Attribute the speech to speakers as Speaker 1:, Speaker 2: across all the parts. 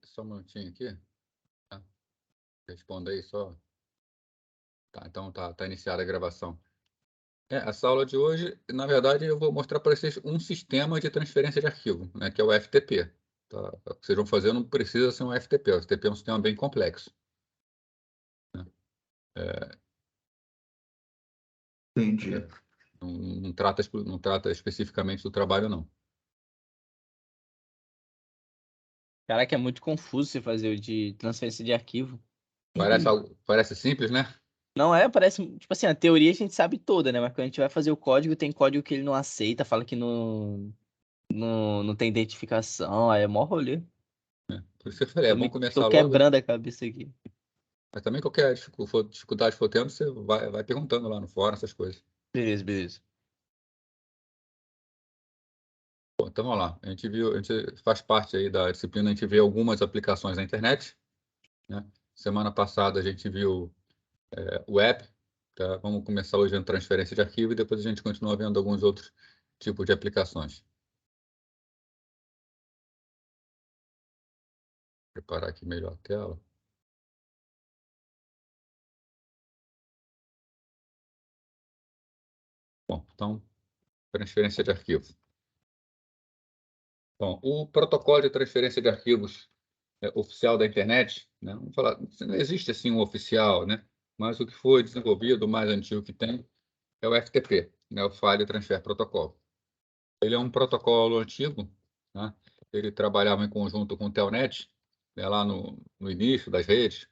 Speaker 1: Só um minutinho aqui. Tá? Responda aí só. Tá, então tá iniciada a gravação. Essa aula de hoje, na verdade, eu vou mostrar para vocês um sistema de transferência de arquivo, né, que é o FTP. Tá? O que vocês vão fazer não precisa ser um FTP. O FTP é um sistema bem complexo. Né?
Speaker 2: Entendi.
Speaker 1: Não trata especificamente do trabalho, não.
Speaker 3: Caraca, é muito confuso você fazer o de transferência de arquivo.
Speaker 1: Parece simples, né?
Speaker 3: Não é, parece, tipo assim, a teoria a gente sabe toda, né? Mas quando a gente vai fazer o código, tem código que ele não aceita, fala que não tem identificação, aí é mó rolê.
Speaker 1: Por isso que eu falei, vamos começar
Speaker 3: Tô
Speaker 1: logo.
Speaker 3: quebrando a cabeça aqui.
Speaker 1: Mas também qualquer dificuldade que for tendo, você vai perguntando lá no fórum, essas coisas.
Speaker 3: Beleza.
Speaker 1: Bom, então vamos lá. A gente faz parte aí da disciplina, a gente vê algumas aplicações na internet. Né? Semana passada a gente viu web. Tá? Vamos começar hoje vendo transferência de arquivo e depois a gente continua vendo alguns outros tipos de aplicações. Vou preparar aqui melhor a tela. Bom, então, transferência de arquivo. Bom, o protocolo de transferência de arquivos oficial da internet, né? Vamos falar, não existe assim um oficial, né? Mas o que foi desenvolvido, o mais antigo que tem, é o FTP, né? O File Transfer Protocol. Ele é um protocolo antigo, né? Ele trabalhava em conjunto com o Telnet, né? Lá no início das redes,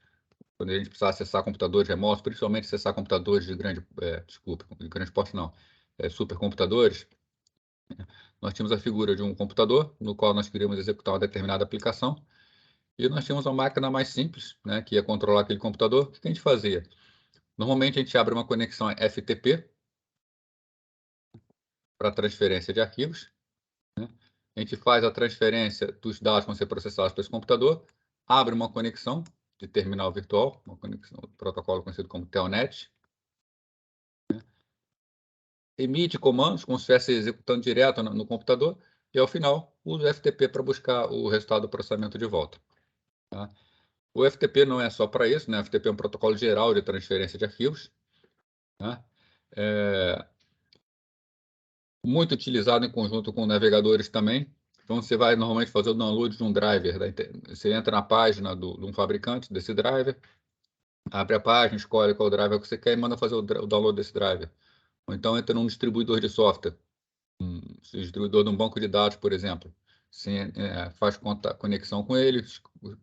Speaker 1: quando a gente precisava acessar computadores remotos, principalmente acessar computadores de de grande porte não, supercomputadores. Nós tínhamos a figura de um computador, no qual nós queríamos executar uma determinada aplicação, e nós tínhamos uma máquina mais simples, né, que ia controlar aquele computador. O que a gente fazia? Normalmente a gente abre uma conexão FTP para transferência de arquivos, né? A gente faz a transferência dos dados que vão ser processados para esse computador, abre uma conexão de terminal virtual, uma conexão, um protocolo conhecido como Telnet, né? Emite comandos como se estivesse executando direto no computador e, ao final, usa o FTP para buscar o resultado do processamento de volta. Tá? O FTP não é só para isso, né? O FTP é um protocolo geral de transferência de arquivos, né? Muito utilizado em conjunto com navegadores também. Então, você vai normalmente fazer o download de um driver. Você entra na página de um fabricante desse driver, abre a página, escolhe qual driver que você quer e manda fazer o download desse driver. Ou então entra num distribuidor de software, um distribuidor de um banco de dados, por exemplo. Você faz conexão com ele,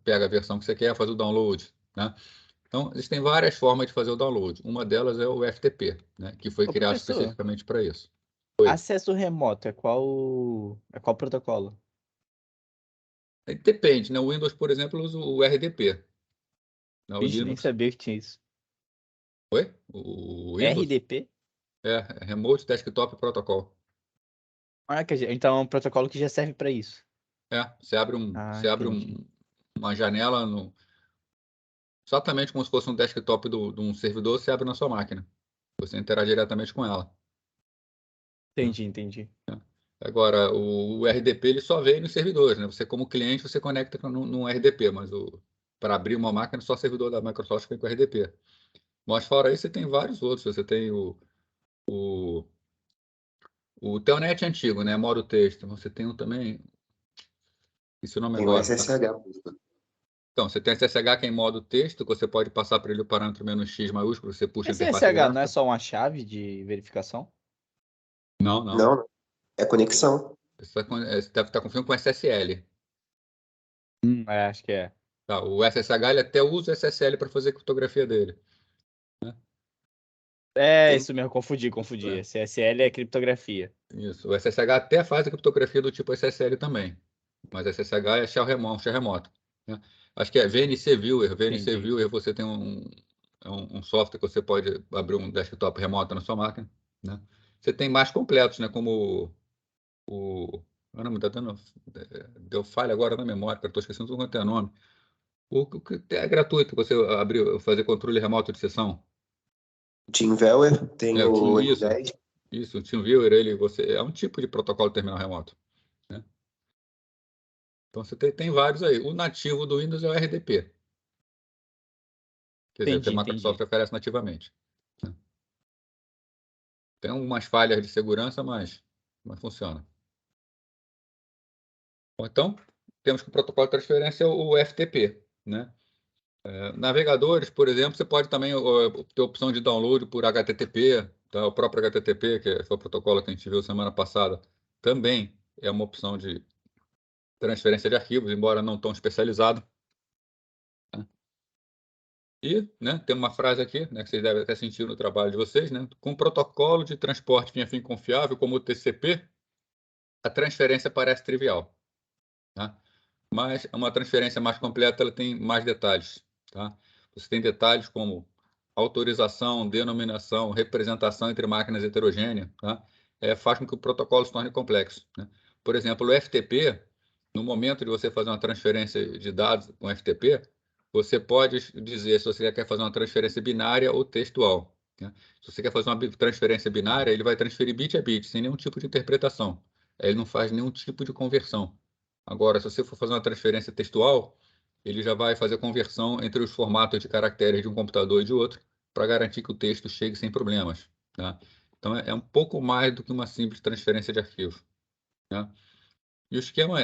Speaker 1: pega a versão que você quer, faz o download, né? Então, existem várias formas de fazer o download. Uma delas é o FTP, né, que foi criado
Speaker 3: Professor,
Speaker 1: especificamente para isso. Oi.
Speaker 3: acesso remoto é qual protocolo?
Speaker 1: Depende, né? O Windows, por exemplo, usa o RDP. Né? O
Speaker 3: Vixe, nem
Speaker 1: Linux.
Speaker 3: sabia que tinha isso.
Speaker 1: Oi? O Windows?
Speaker 3: RDP?
Speaker 1: É Remote Desktop Protocol.
Speaker 3: Então é um protocolo que já serve para isso.
Speaker 1: Você abre,
Speaker 3: Entendi.
Speaker 1: uma janela exatamente como se fosse um desktop de um servidor, você abre na sua máquina. Você interage diretamente com ela.
Speaker 3: Entendi.
Speaker 1: Agora, o RDP ele só vem nos servidores, né? Você, como cliente, você conecta num RDP, mas para abrir uma máquina, só servidor da Microsoft vem com RDP. Mas fora isso, você tem vários outros. Você tem o Telnet antigo, né? Modo texto. Você tem também. Esse nome
Speaker 2: Tem o
Speaker 1: agora.
Speaker 2: SSH.
Speaker 1: Então, você tem SSH que é em modo texto, que você pode passar para ele o parâmetro "-x" maiúsculo, você puxa a
Speaker 3: Esse
Speaker 1: interface
Speaker 3: SSH não é
Speaker 1: gráfica.
Speaker 3: só uma chave de verificação?
Speaker 1: Não.
Speaker 2: Não, é conexão.
Speaker 1: Você deve estar confundindo com SSL.
Speaker 3: Acho que é.
Speaker 1: Tá, o SSH ele até usa o SSL para fazer a criptografia dele.
Speaker 2: Tem.
Speaker 3: Isso mesmo, confundi. SSL é criptografia.
Speaker 1: Isso. O SSH até faz a criptografia do tipo SSL também. Mas SSH é shell remoto. Né? Acho que é VNC Viewer. VNC
Speaker 3: Entendi.
Speaker 1: Viewer você tem um software que você pode abrir um desktop remoto na sua máquina. Né? Você tem mais completos, né? Como Caramba, deu falha agora na memória, estou esquecendo tudo quanto é nome. O que é gratuito, você fazer controle remoto de sessão.
Speaker 2: TeamViewer, tem
Speaker 1: O
Speaker 2: o
Speaker 1: Isso,
Speaker 2: N10.
Speaker 1: o TeamViewer, é um tipo de protocolo de terminal remoto. Né? Então, você tem vários aí. O nativo do Windows é o RDP. Quer dizer, que a Microsoft oferece nativamente. Tem algumas falhas de segurança, mas funciona. Bom, então, temos que o protocolo de transferência é o FTP, né? Navegadores, por exemplo, você pode também ter a opção de download por HTTP, tá? O próprio HTTP, que foi o protocolo que a gente viu semana passada, também é uma opção de transferência de arquivos, embora não tão especializado. Tá? E, né, tem uma frase aqui, né, que vocês devem até sentir no trabalho de vocês, né? Com protocolo de transporte fim a fim confiável, como o TCP, a transferência parece trivial, tá? Mas uma transferência mais completa, ela tem mais detalhes, tá? Você tem detalhes como autorização, denominação, representação entre máquinas heterogêneas, tá? Faz com que o protocolo se torne complexo, né? Por exemplo, o FTP, no momento de você fazer uma transferência de dados com FTP, você pode dizer se você quer fazer uma transferência binária ou textual, né? Se você quer fazer uma transferência binária, ele vai transferir bit a bit, sem nenhum tipo de interpretação. Ele não faz nenhum tipo de conversão. Agora, se você for fazer uma transferência textual, ele já vai fazer conversão entre os formatos de caracteres de um computador e de outro, para garantir que o texto chegue sem problemas, tá? Então, é um pouco mais do que uma simples transferência de arquivo, tá? E o esquema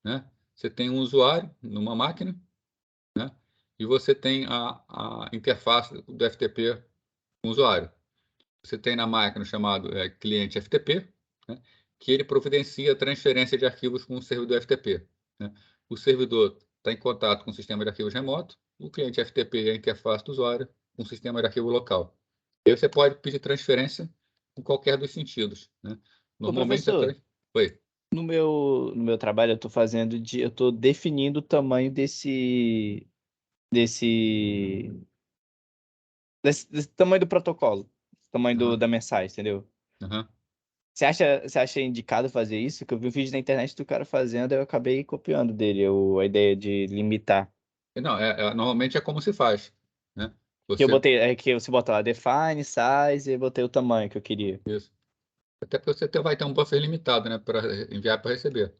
Speaker 1: né? Você tem um usuário numa máquina, né? E você tem a interface do FTP com o usuário. Você tem na máquina o chamado cliente FTP, né? Que ele providencia a transferência de arquivos com o servidor FTP, né? O servidor está em contato com o sistema de arquivos remoto, o cliente FTP é a interface do usuário com o sistema de arquivo local. E aí você pode pedir transferência em qualquer dos sentidos, né?
Speaker 3: Ô,
Speaker 1: Normalmente
Speaker 3: professor,
Speaker 1: Oi.
Speaker 3: no meu trabalho eu tô definindo o tamanho desse, desse tamanho do protocolo, tamanho
Speaker 1: Aham,
Speaker 3: da mensagem, entendeu?
Speaker 1: aham.
Speaker 3: Você acha indicado fazer isso? Que eu vi um vídeo na internet do cara fazendo, aí eu acabei copiando dele, a ideia de limitar.
Speaker 1: Não, normalmente é como se faz, né?
Speaker 3: Que eu
Speaker 1: Você,
Speaker 3: botei, é que você bota lá define, size, e eu botei o tamanho que eu queria.
Speaker 1: isso. Até porque você vai ter um buffer limitado, né, para enviar para receber,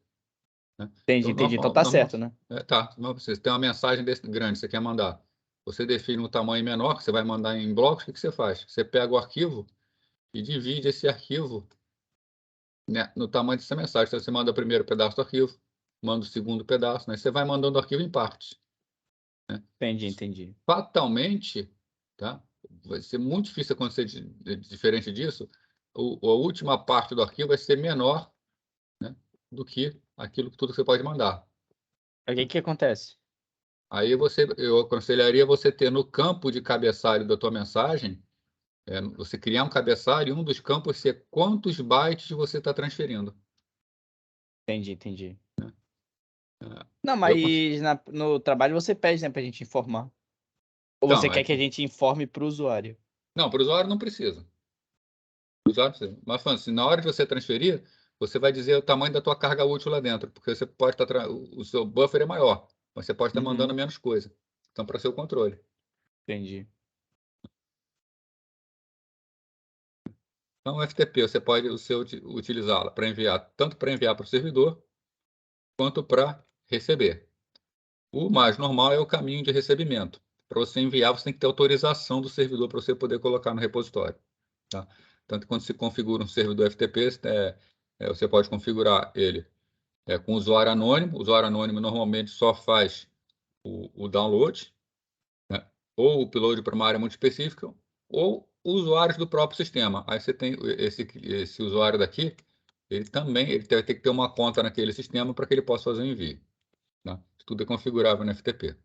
Speaker 1: né?
Speaker 3: Entendi,
Speaker 1: Então,
Speaker 3: entendi. Então tá certo, né?
Speaker 1: tá. Você tem uma mensagem desse grande, você quer mandar. Você define um tamanho menor, que você vai mandar em blocos, o que você faz? Você pega o arquivo e divide esse arquivo, né, no tamanho dessa mensagem. Então, você manda o primeiro pedaço do arquivo, manda o segundo pedaço, né? Você vai mandando o arquivo em partes, né?
Speaker 3: Entendi, entendi.
Speaker 1: Fatalmente, tá? Vai ser muito difícil acontecer diferente disso. A última parte do arquivo vai ser menor, né, do que aquilo que tudo que você pode mandar.
Speaker 3: O que que acontece?
Speaker 1: Aí eu aconselharia você ter no campo de cabeçalho da tua mensagem, você criar um cabeçalho e um dos campos ser quantos bytes você está transferindo.
Speaker 3: Entendi, entendi.
Speaker 1: É,
Speaker 3: Não,
Speaker 1: eu cons-
Speaker 3: mas no trabalho você pede, né, pra gente informar. Ou você
Speaker 1: então,
Speaker 3: quer que a gente informe pro usuário?
Speaker 1: não, para o usuário não precisa. Pro usuário precisa. Mas falando assim, na hora de você transferir, você vai dizer o tamanho da tua carga útil lá dentro, porque você pode estar o seu buffer é maior, mas você pode estar mandando
Speaker 3: Uhum,
Speaker 1: menos coisa. Então, para seu controle.
Speaker 3: entendi.
Speaker 1: Então, o FTP, você pode utilizá-la para enviar, tanto para enviar para o servidor, quanto para receber. O mais normal é o caminho de recebimento. Para você enviar, você tem que ter autorização do servidor para você poder colocar no repositório, tá? Tanto que quando se configura um servidor FTP, você pode configurar ele com usuário anônimo. O usuário anônimo normalmente só faz o download, né? Ou o upload para uma área muito específica, ou usuários do próprio sistema. Aí você tem esse usuário daqui, ele vai ter que ter uma conta naquele sistema para que ele possa fazer o envio, tá? Isso tudo é configurável no FTP.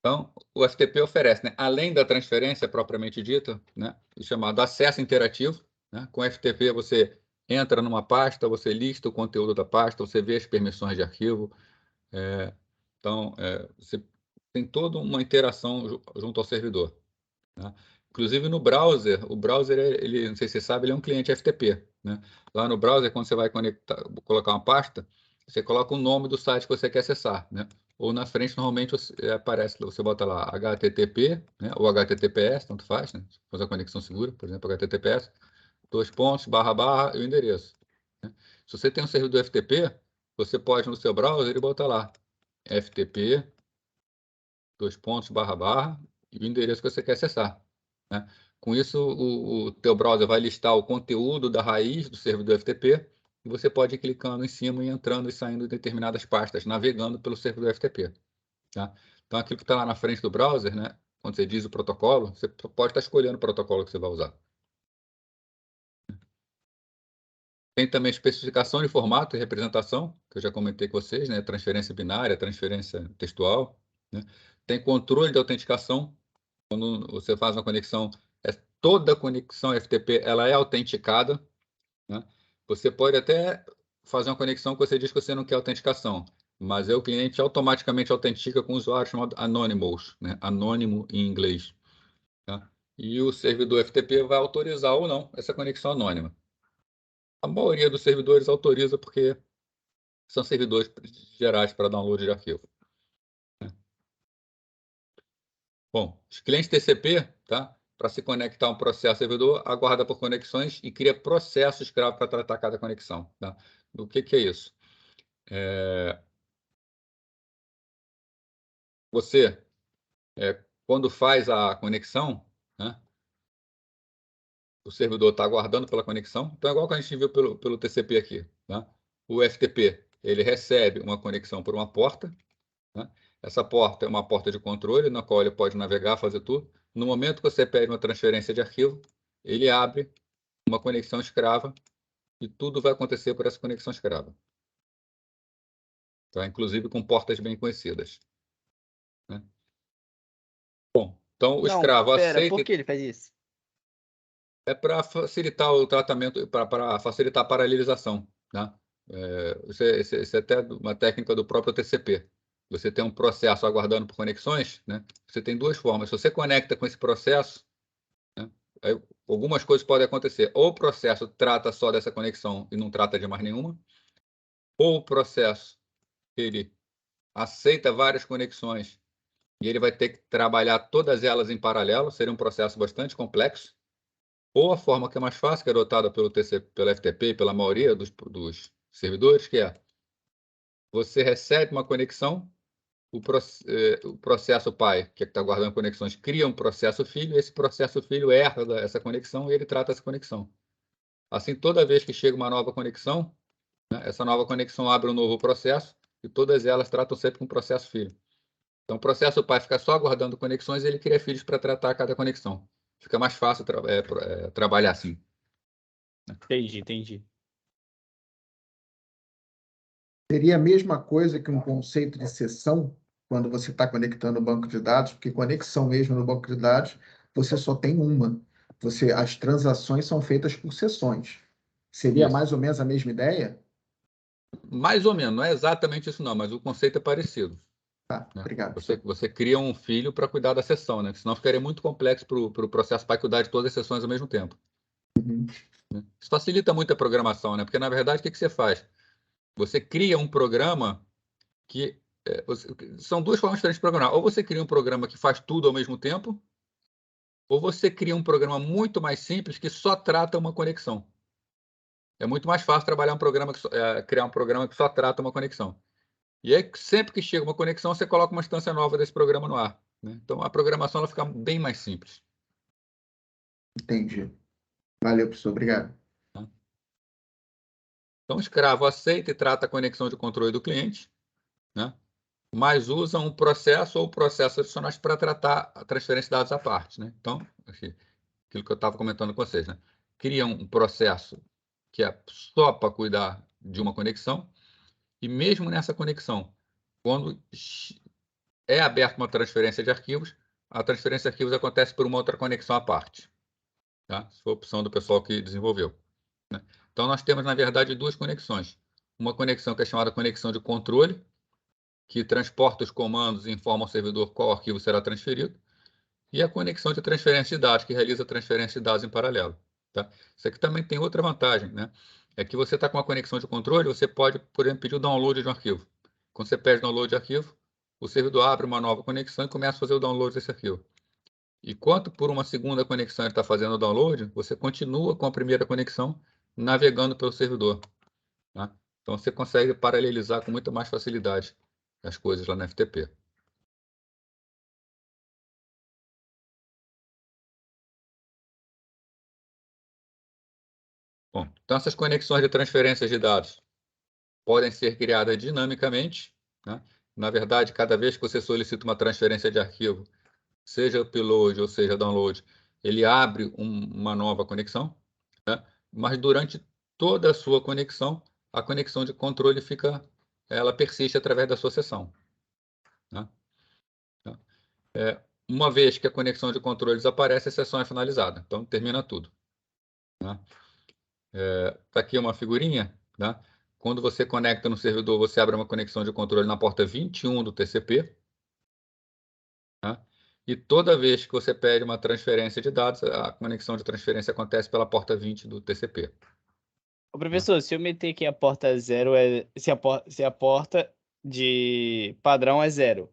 Speaker 1: Então, o FTP oferece, né, além da transferência propriamente dita, né, o chamado acesso interativo, né? Com o FTP você entra numa pasta, você lista o conteúdo da pasta, você vê as permissões de arquivo. Então, você tem toda uma interação junto ao servidor, né? Inclusive no browser, o browser, ele, não sei se você sabe, ele é um cliente FTP, né? Lá no browser, quando você vai colocar uma pasta, você coloca o nome do site que você quer acessar, né? Ou na frente, normalmente, aparece, você bota lá HTTP, né? Ou HTTPS, tanto faz, né? Fazer a conexão segura, por exemplo, HTTPS, dois pontos, barra, barra, e o endereço, né? Se você tem um servidor FTP, você pode no seu browser e botar lá FTP, e o endereço que você quer acessar, né? Com isso, o teu browser vai listar o conteúdo da raiz do servidor FTP e você pode ir clicando em cima e entrando e saindo de determinadas pastas, navegando pelo servidor FTP. Tá? Então, aquilo que está lá na frente do browser, né, quando você diz o protocolo, você pode estar escolhendo o protocolo que você vai usar. Tem também especificação de formato e representação, que eu já comentei com vocês, né, transferência binária, transferência textual, né? Tem controle de autenticação. Quando você faz uma conexão, toda conexão FTP ela é autenticada, né? Você pode até fazer uma conexão que você diz que você não quer autenticação, mas o cliente automaticamente autentica com um usuário chamado Anonymous, né? Anônimo em inglês. Tá? E o servidor FTP vai autorizar ou não essa conexão anônima. A maioria dos servidores autoriza porque são servidores gerais para download de arquivo. Bom, os clientes TCP, tá? Para se conectar a um processo servidor, aguarda por conexões e cria processos escravo para tratar cada conexão. Tá? O que é isso? Você, quando faz a conexão, né, o servidor está aguardando pela conexão. Então, é igual que a gente viu pelo TCP aqui. Tá? O FTP, ele recebe uma conexão por uma porta. Né? Essa porta é uma porta de controle, na qual ele pode navegar, fazer tudo. No momento que você pede uma transferência de arquivo, ele abre uma conexão escrava e tudo vai acontecer por essa conexão escrava. Tá? Inclusive com portas bem conhecidas. Né? Bom, então o escravo aceita...
Speaker 3: Por que ele faz isso?
Speaker 1: É para facilitar o tratamento, para facilitar a paralelização. Né? Isso é até uma técnica do próprio TCP. Você tem um processo aguardando por conexões, né? Você tem duas formas. Se você conecta com esse processo, né, algumas coisas podem acontecer. Ou o processo trata só dessa conexão e não trata de mais nenhuma, ou o processo ele aceita várias conexões e ele vai ter que trabalhar todas elas em paralelo, seria um processo bastante complexo. Ou a forma que é mais fácil, que é adotada pelo TCP, pela FTP e pela maioria dos servidores, que é você recebe uma conexão, o processo pai, que está guardando conexões, cria um processo filho, esse processo filho herda essa conexão e ele trata essa conexão. Assim, toda vez que chega uma nova conexão, né, essa nova conexão abre um novo processo e todas elas tratam sempre com um processo filho. Então, o processo pai fica só guardando conexões e ele cria filhos para tratar cada conexão. Fica mais fácil trabalhar assim.
Speaker 3: Entendi.
Speaker 4: Seria a mesma coisa que um conceito de sessão, quando você está conectando o banco de dados, porque conexão mesmo no banco de dados, você só tem uma. As transações são feitas por sessões. Seria
Speaker 1: Isso.
Speaker 4: mais ou menos a mesma ideia?
Speaker 1: Mais ou menos, não é exatamente isso não, mas o conceito é parecido.
Speaker 4: Tá,
Speaker 1: Né?
Speaker 4: obrigado.
Speaker 1: Você cria um filho para cuidar da sessão, né? Senão ficaria muito complexo para o processo pai cuidar de todas as sessões ao mesmo tempo.
Speaker 4: Uhum.
Speaker 1: Né? Isso facilita muito a programação, né? Porque, na verdade, o que você faz? Você cria um programa que... são duas formas diferentes de programar. Ou você cria um programa que faz tudo ao mesmo tempo, ou você cria um programa muito mais simples que só trata uma conexão. É muito mais fácil trabalhar criar um programa que só trata uma conexão. E aí, sempre que chega uma conexão, você coloca uma instância nova desse programa no ar. Né? Então, a programação ela fica bem mais simples.
Speaker 4: Entendi. Valeu, professor. Obrigado.
Speaker 1: Então, o escravo aceita e trata a conexão de controle do cliente, né? Mas usa um processo ou processos adicionais para tratar a transferência de dados à parte. Né? Então, aquilo que eu estava comentando com vocês. Né? Cria um processo que é só para cuidar de uma conexão, e mesmo nessa conexão, quando é aberta uma transferência de arquivos, a transferência de arquivos acontece por uma outra conexão à parte. Tá? Isso foi a opção do pessoal que desenvolveu. Né? Então, nós temos, na verdade, duas conexões. Uma conexão que é chamada conexão de controle, que transporta os comandos e informa ao servidor qual arquivo será transferido, e a conexão de transferência de dados, que realiza a transferência de dados em paralelo. Tá? Isso aqui também tem outra vantagem, né? É que você está com uma conexão de controle, você pode, por exemplo, pedir o download de um arquivo. Quando você pede download de arquivo, o servidor abre uma nova conexão e começa a fazer o download desse arquivo. Enquanto por uma segunda conexão ele está fazendo o download, você continua com a primeira conexão navegando pelo servidor. Né? Então, você consegue paralelizar com muita mais facilidade as coisas lá na FTP. Bom, então, essas conexões de transferência de dados podem ser criadas dinamicamente. Né? Na verdade, cada vez que você solicita uma transferência de arquivo, seja upload ou seja download, ele abre uma nova conexão. Né? Mas durante toda a sua conexão, a conexão de controle ela persiste através da sua sessão. Né? Uma vez que a conexão de controle desaparece, a sessão é finalizada. Então, termina tudo. Né? Tá aqui uma figurinha. Né? Quando você conecta no servidor, você abre uma conexão de controle na porta 21 do TCP. Né? E toda vez que você pede uma transferência de dados, a conexão de transferência acontece pela porta 20 do TCP.
Speaker 3: Ô, professor, se eu meter aqui a porta 0, se a porta de padrão é 0,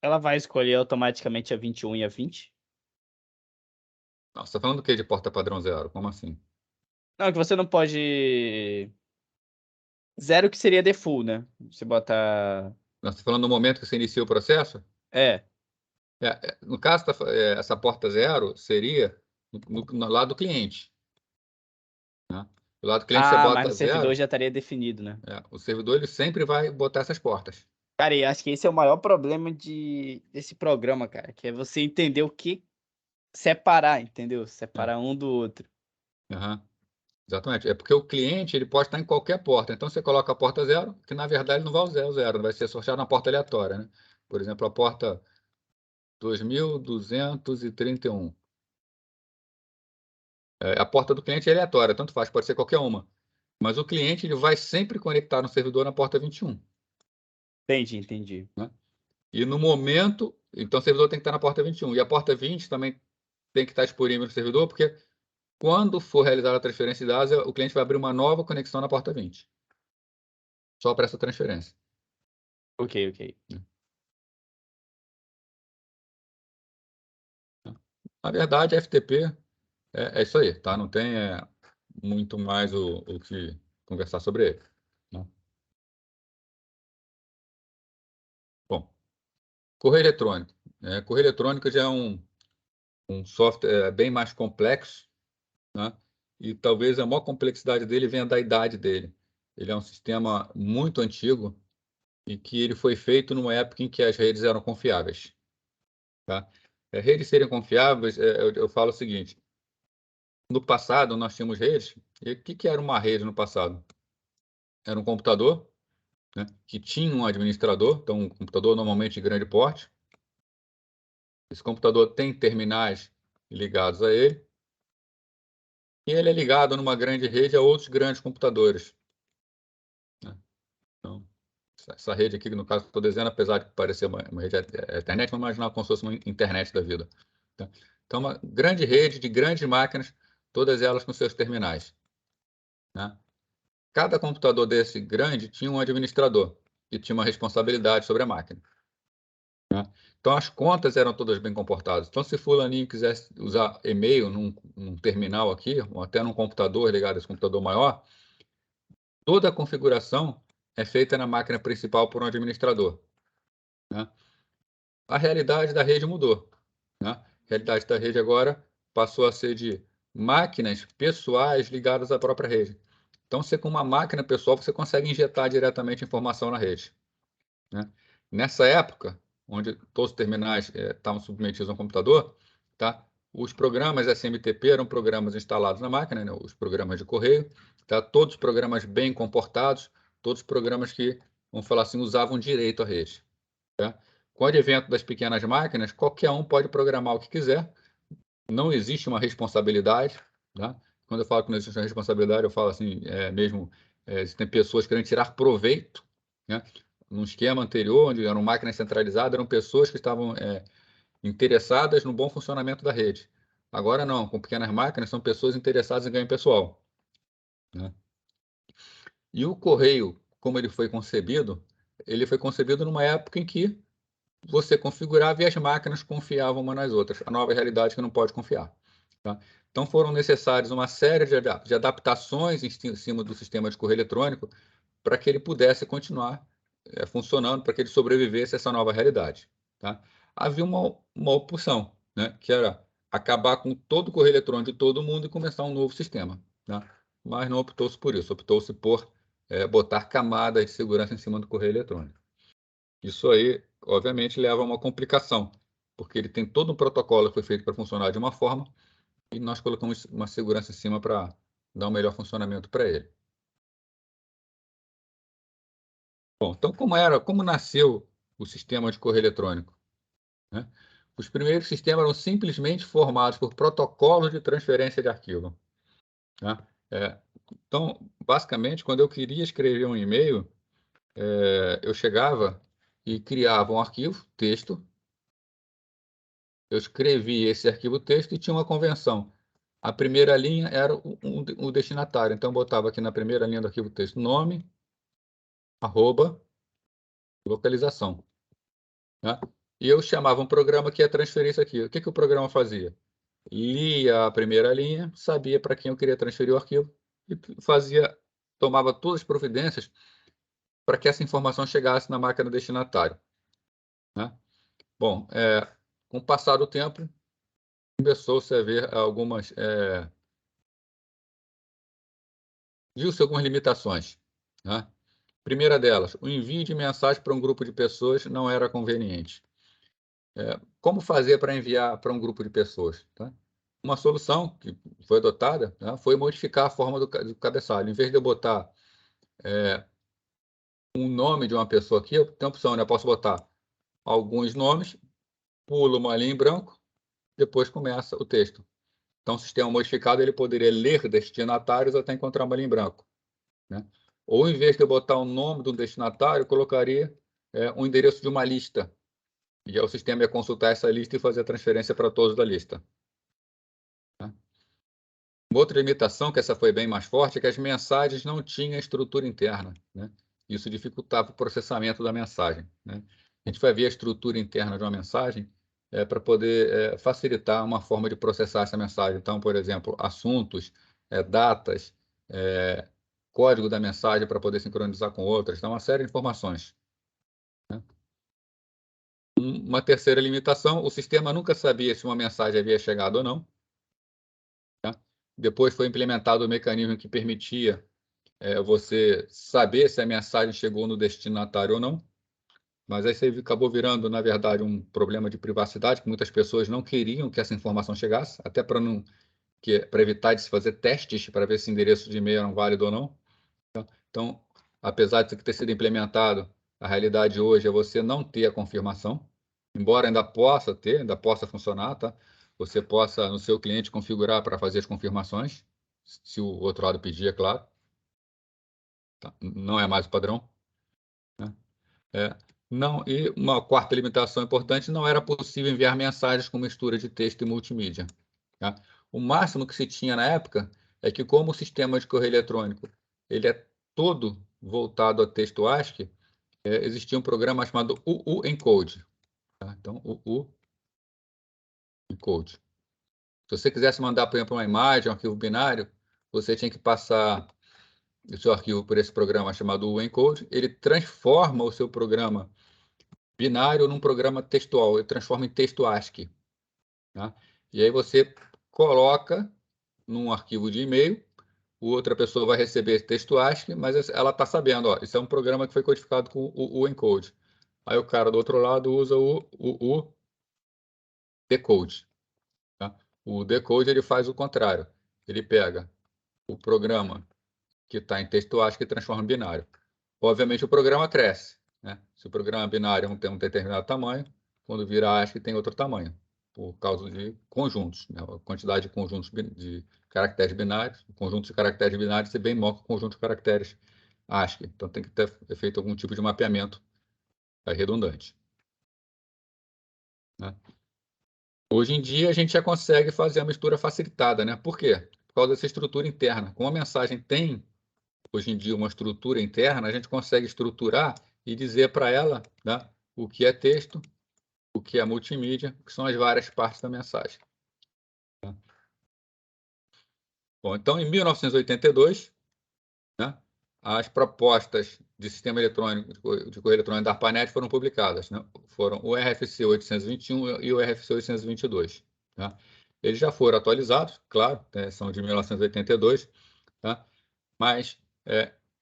Speaker 3: ela vai escolher automaticamente a 21 e a 20?
Speaker 1: Não, você está falando do que de porta padrão 0? Como assim?
Speaker 3: Não, que você não pode... 0 que seria default, né? Você botar...
Speaker 1: Você está falando no momento que você inicia o processo?
Speaker 3: É.
Speaker 1: No caso, essa porta 0 seria no lado do cliente. Né? Do lado do cliente, você
Speaker 3: Mas
Speaker 1: bota
Speaker 3: no servidor
Speaker 1: 0.
Speaker 3: já estaria definido, né?
Speaker 1: O servidor ele sempre vai botar essas portas.
Speaker 3: Cara, e acho que esse é o maior problema desse programa, cara, que é você entender o que separar, entendeu? Separar um do outro.
Speaker 1: Uhum. Exatamente. É porque o cliente ele pode estar em qualquer porta. Então, você coloca a porta 0, que na verdade não vai usar o 0, vai ser sorteado na porta aleatória. Né? Por exemplo, a porta 2231. A porta do cliente é aleatória, tanto faz, pode ser qualquer uma. Mas o cliente ele vai sempre conectar no servidor na porta 21.
Speaker 3: Entendi.
Speaker 1: Né? E no momento, então o servidor tem que estar na porta 21. E a porta 20 também tem que estar disponível no servidor, porque quando for realizada a transferência de dados, o cliente vai abrir uma nova conexão na porta 20. Só para essa transferência.
Speaker 3: Ok.
Speaker 1: Na verdade, a FTP é isso aí, tá? Não tem muito mais o que conversar sobre ele. Né? Bom, correio eletrônico. Correio eletrônico já é um software bem mais complexo, né? E talvez a maior complexidade dele venha da idade dele. Ele é um sistema muito antigo e que ele foi feito numa época em que as redes eram confiáveis. Tá? Redes serem confiáveis, eu falo o seguinte: no passado nós tínhamos redes. E o que era uma rede no passado? Era um computador, né, que tinha um administrador, então um computador normalmente de grande porte. Esse computador tem terminais ligados a ele. E ele é ligado numa grande rede a outros grandes computadores. Né? Então, essa rede aqui, no caso que estou desenhando, apesar de parecer uma rede Ethernet, vamos imaginar como se fosse uma internet da vida. Tá? Então, uma grande rede de grandes máquinas, todas elas com seus terminais. Né? Cada computador desse grande tinha um administrador, que tinha uma responsabilidade sobre a máquina. Né? Então, as contas eram todas bem comportadas. Então, se fulaninho quisesse usar e-mail num terminal aqui, ou até num computador ligado a esse computador maior, toda a configuração é feita na máquina principal por um administrador. Né? A realidade da rede mudou. Né? A realidade da rede agora passou a ser de máquinas pessoais ligadas à própria rede. Então, você com uma máquina pessoal, você consegue injetar diretamente informação na rede. Né? Nessa época, onde todos os terminais estavam submetidos ao computador, tá? Os programas SMTP eram programas instalados na máquina, né? Os programas de correio, tá? Todos os programas bem comportados, todos os programas que, vamos falar assim, usavam direito à rede. Tá? Com o advento das pequenas máquinas, qualquer um pode programar o que quiser, não existe uma responsabilidade. Tá? Quando eu falo que não existe uma responsabilidade, eu falo assim, mesmo, existem pessoas querendo tirar proveito, né? Num esquema anterior, onde eram máquinas centralizadas, eram pessoas que estavam interessadas no bom funcionamento da rede. Agora não, com pequenas máquinas, são pessoas interessadas em ganho pessoal. Né? E o correio, como ele foi concebido numa época em que você configurava e as máquinas confiavam umas nas outras. A nova realidade é que não pode confiar. Tá? Então, foram necessárias uma série de adaptações em cima do sistema de correio eletrônico para que ele pudesse continuar funcionando, para que ele sobrevivesse a essa nova realidade. Tá? Havia uma opção, né, que era acabar com todo o correio eletrônico de todo mundo e começar um novo sistema. Tá? Mas não optou-se por isso, optou-se por botar camadas de segurança em cima do correio eletrônico. Isso aí, obviamente, leva a uma complicação, porque ele tem todo um protocolo que foi feito para funcionar de uma forma e nós colocamos uma segurança em cima para dar um melhor funcionamento para ele. Bom, então como nasceu o sistema de correio eletrônico? Né? Os primeiros sistemas eram simplesmente formados por protocolos de transferência de arquivo. Tá? Então, basicamente, quando eu queria escrever um e-mail, eu chegava e criava um arquivo, texto, eu escrevi esse arquivo texto e tinha uma convenção. A primeira linha era o destinatário, então eu botava aqui na primeira linha do arquivo texto nome, arroba, localização. Né? E eu chamava um programa que ia transferir isso aqui. O que o programa fazia? Lia a primeira linha, sabia para quem eu queria transferir o arquivo e tomava todas as providências para que essa informação chegasse na máquina destinatária. Né? Bom, com o passar do tempo, começou-se a ver viu-se algumas limitações. Né? Primeira delas, o envio de mensagem para um grupo de pessoas não era conveniente. Como fazer para enviar para um grupo de pessoas? Tá? Uma solução que foi adotada, né, foi modificar a forma do cabeçalho. Em vez de eu botar um nome de uma pessoa aqui, eu tenho a opção, né? Eu posso botar alguns nomes, pulo uma linha em branco, depois começa o texto. Então, o sistema modificado ele poderia ler destinatários até encontrar uma linha em branco. Né? Ou, em vez de eu botar o nome do destinatário, eu colocaria um endereço de uma lista. E aí o sistema ia consultar essa lista e fazer a transferência para todos da lista. Tá? Uma outra limitação, que essa foi bem mais forte, é que as mensagens não tinham estrutura interna. Né? Isso dificultava o processamento da mensagem. Né? A gente vai ver a estrutura interna de uma mensagem para poder facilitar uma forma de processar essa mensagem. Então, por exemplo, assuntos, datas, código da mensagem para poder sincronizar com outras. Então, uma série de informações. Né? Uma terceira limitação, o sistema nunca sabia se uma mensagem havia chegado ou não. Tá? Depois foi implementado o mecanismo que permitia você saber se a mensagem chegou no destinatário ou não. Mas aí isso acabou virando, na verdade, um problema de privacidade, que muitas pessoas não queriam que essa informação chegasse, até para evitar de se fazer testes para ver se o endereço de e-mail era válido ou não. Então, apesar de ter sido implementado, a realidade hoje é você não ter a confirmação, embora ainda possa funcionar, tá? Você possa, no seu cliente, configurar para fazer as confirmações, se o outro lado pedir, é claro. Tá? Não é mais o padrão. Né? Não, e uma quarta limitação importante, não era possível enviar mensagens com mistura de texto e multimídia. Tá? O máximo que se tinha na época é que, como o sistema de correio eletrônico ele é todo voltado a texto ASCII, existia um programa chamado UU Encode. Tá? Então, UU Encode. Se você quisesse mandar, por exemplo, uma imagem, um arquivo binário, você tinha que passar o seu arquivo por esse programa chamado UU Encode. Ele transforma o seu programa binário num programa textual, ele transforma em texto ASCII. Tá? E aí você coloca num arquivo de e-mail, outra pessoa vai receber esse texto ASCII, mas ela está sabendo, ó, isso é um programa que foi codificado com o encode. Aí o cara do outro lado usa o decode. Tá? O decode ele faz o contrário. Ele pega o programa que está em texto ASCII e transforma em binário. Obviamente o programa cresce. Né? Se o programa binário tem um determinado tamanho, quando vira ASCII tem outro tamanho, por causa de conjuntos. Né? A quantidade de conjuntos de caracteres binários, o conjunto de caracteres binários é bem maior que o conjunto de caracteres ASCII. Então tem que ter feito algum tipo de mapeamento redundante. Né? Hoje em dia a gente já consegue fazer a mistura facilitada. Né? Por quê? Por causa dessa estrutura interna. Como a mensagem tem hoje em dia uma estrutura interna, a gente consegue estruturar e dizer para ela, né, o que é texto, o que é multimídia, o que são as várias partes da mensagem. Bom, então, em 1982, né, as propostas de sistema eletrônico, de correio eletrônico da ARPANET foram publicadas, né? Foram o RFC 821 e o RFC 822. Tá? Eles já foram atualizados, claro, né, são de 1982, tá? Mas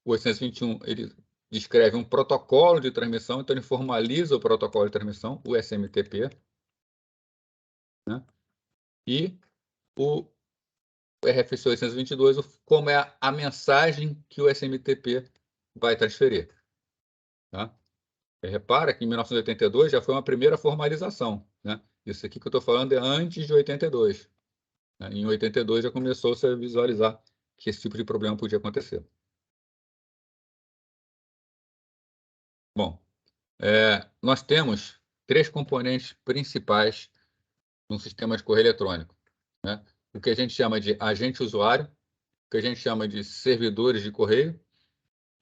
Speaker 1: o 821 ele descreve um protocolo de transmissão, então ele formaliza o protocolo de transmissão, o SMTP, né? E o RFC 822, como é a mensagem que o SMTP vai transferir. Tá? Repara que em 1982 já foi uma primeira formalização. Né? Isso aqui que eu estou falando é antes de 82. Né? Em 82 já começou-se a visualizar que esse tipo de problema podia acontecer. Bom, nós temos 3 componentes principais no sistema de correio eletrônico. Né? O que a gente chama de agente usuário, o que a gente chama de servidores de correio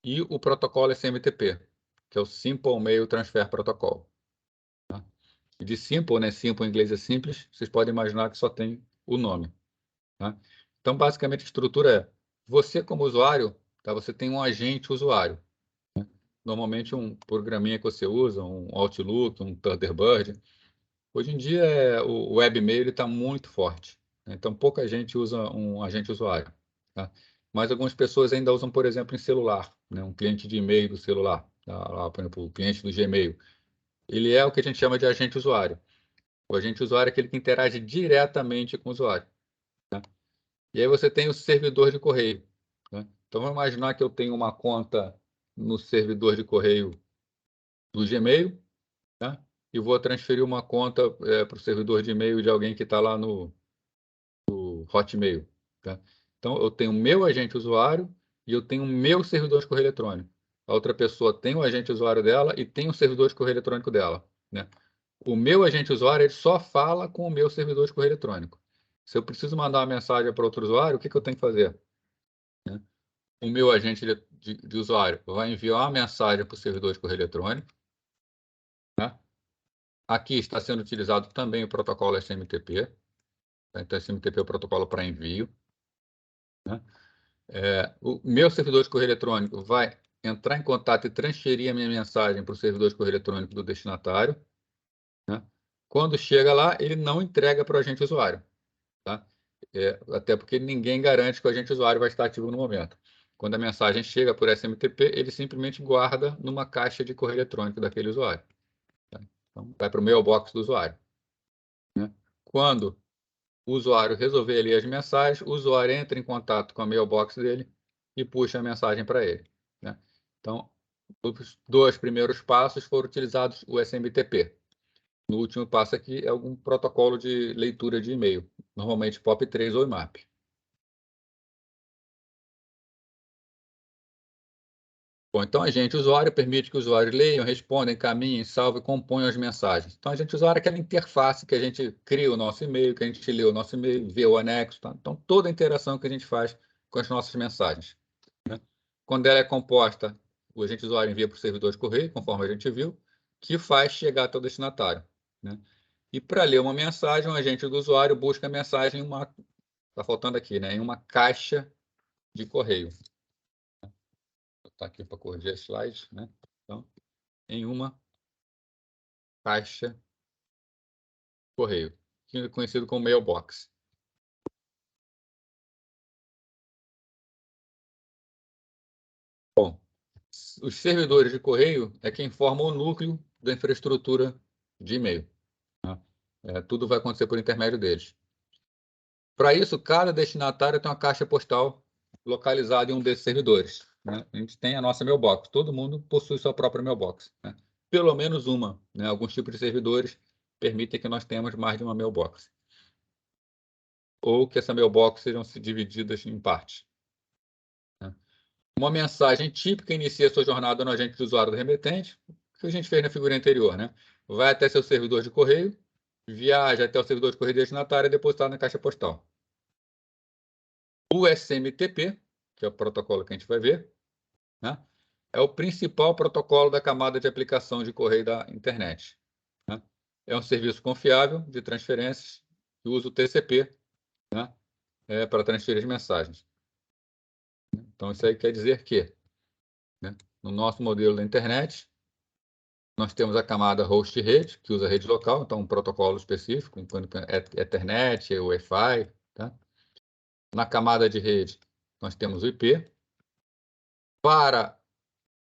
Speaker 1: e o protocolo SMTP, que é o Simple Mail Transfer Protocol. Tá? E de Simple, né? Simple em inglês é simples, vocês podem imaginar que só tem o nome. Tá? Então, basicamente, a estrutura é, você como usuário, tá? Você tem um agente usuário. Né? Normalmente um programinha que você usa, um Outlook, um Thunderbird. Hoje em dia, o webmail está muito forte. Né? Então, pouca gente usa um agente usuário. Tá? Mas algumas pessoas ainda usam, por exemplo, em celular, né? Um cliente de e-mail do celular. Tá? Lá, por exemplo, o cliente do Gmail. Ele é o que a gente chama de agente usuário. O agente usuário é aquele que interage diretamente com o usuário. Tá? E aí você tem o servidor de correio. Né? Então, vamos imaginar que eu tenho uma conta no servidor de correio do Gmail, tá? E vou transferir uma conta para o servidor de e-mail de alguém que está lá no Hotmail. Tá? Então, eu tenho o meu agente usuário e eu tenho o meu servidor de correio eletrônico. A outra pessoa tem o agente usuário dela e tem o servidor de correio eletrônico dela. Né? O meu agente usuário ele só fala com o meu servidor de correio eletrônico. Se eu preciso mandar uma mensagem para outro usuário, o que eu tenho que fazer? Né? O meu agente de usuário vai enviar uma mensagem para o servidor de correio eletrônico. Né? Aqui está sendo utilizado também o protocolo SMTP. Tá? Então, SMTP é o protocolo para envio. Né? O meu servidor de correio eletrônico vai entrar em contato e transferir a minha mensagem para o servidor de correio eletrônico do destinatário. Né? Quando chega lá, ele não entrega para o agente usuário. Tá? Até porque ninguém garante que o agente usuário vai estar ativo no momento. Quando a mensagem chega por SMTP, ele simplesmente guarda numa caixa de correio eletrônico daquele usuário. Tá? Então, vai para o mailbox do usuário. Né? Quando o usuário resolver ler as mensagens, o usuário entra em contato com a mailbox dele e puxa a mensagem para ele. Né? Então, os 2 primeiros passos foram utilizados o SMTP. No último passo aqui é algum protocolo de leitura de e-mail, normalmente POP3 ou IMAP. Bom, então, agente usuário permite que o usuário leia, responda, encaminhe, salve e componha as mensagens. Então, agente usuário é aquela interface que a gente cria o nosso e-mail, que a gente lê o nosso e-mail, vê o anexo. Tá? Então, toda a interação que a gente faz com as nossas mensagens. Né? Quando ela é composta, o agente usuário envia para o servidor de correio, conforme a gente viu, que faz chegar até o destinatário. Né? E para ler uma mensagem, o agente do usuário busca a mensagem está faltando aqui, né? Em uma caixa de correio. Está aqui para corrigir as slides, né? Então, em uma caixa correio, que é conhecido como mailbox. Bom, os servidores de correio é quem forma o núcleo da infraestrutura de e-mail. Tá? Tudo vai acontecer por intermédio deles. Para isso, cada destinatário tem uma caixa postal localizada em um desses servidores. Né? A gente tem a nossa mailbox. Todo mundo possui sua própria mailbox. Né? Pelo menos uma. Né? Alguns tipos de servidores permitem que nós tenhamos mais de uma mailbox. Ou que essa mailbox sejam divididas em partes. Né? Uma mensagem típica inicia sua jornada no agente de usuário do remetente, que a gente fez na figura anterior. Né? Vai até seu servidor de correio, viaja até o servidor de correio destinatário e depositar na caixa postal. O SMTP, que é o protocolo que a gente vai ver, né? É o principal protocolo da camada de aplicação de correio da internet. Né? É um serviço confiável de transferências que usa o TCP, né? para transferir as mensagens. Então, isso aí quer dizer que, né, no nosso modelo da internet, nós temos a camada host rede, que usa rede local, então um protocolo específico, enquanto Ethernet, Wi-Fi. Tá? Na camada de rede, nós temos o IP. Para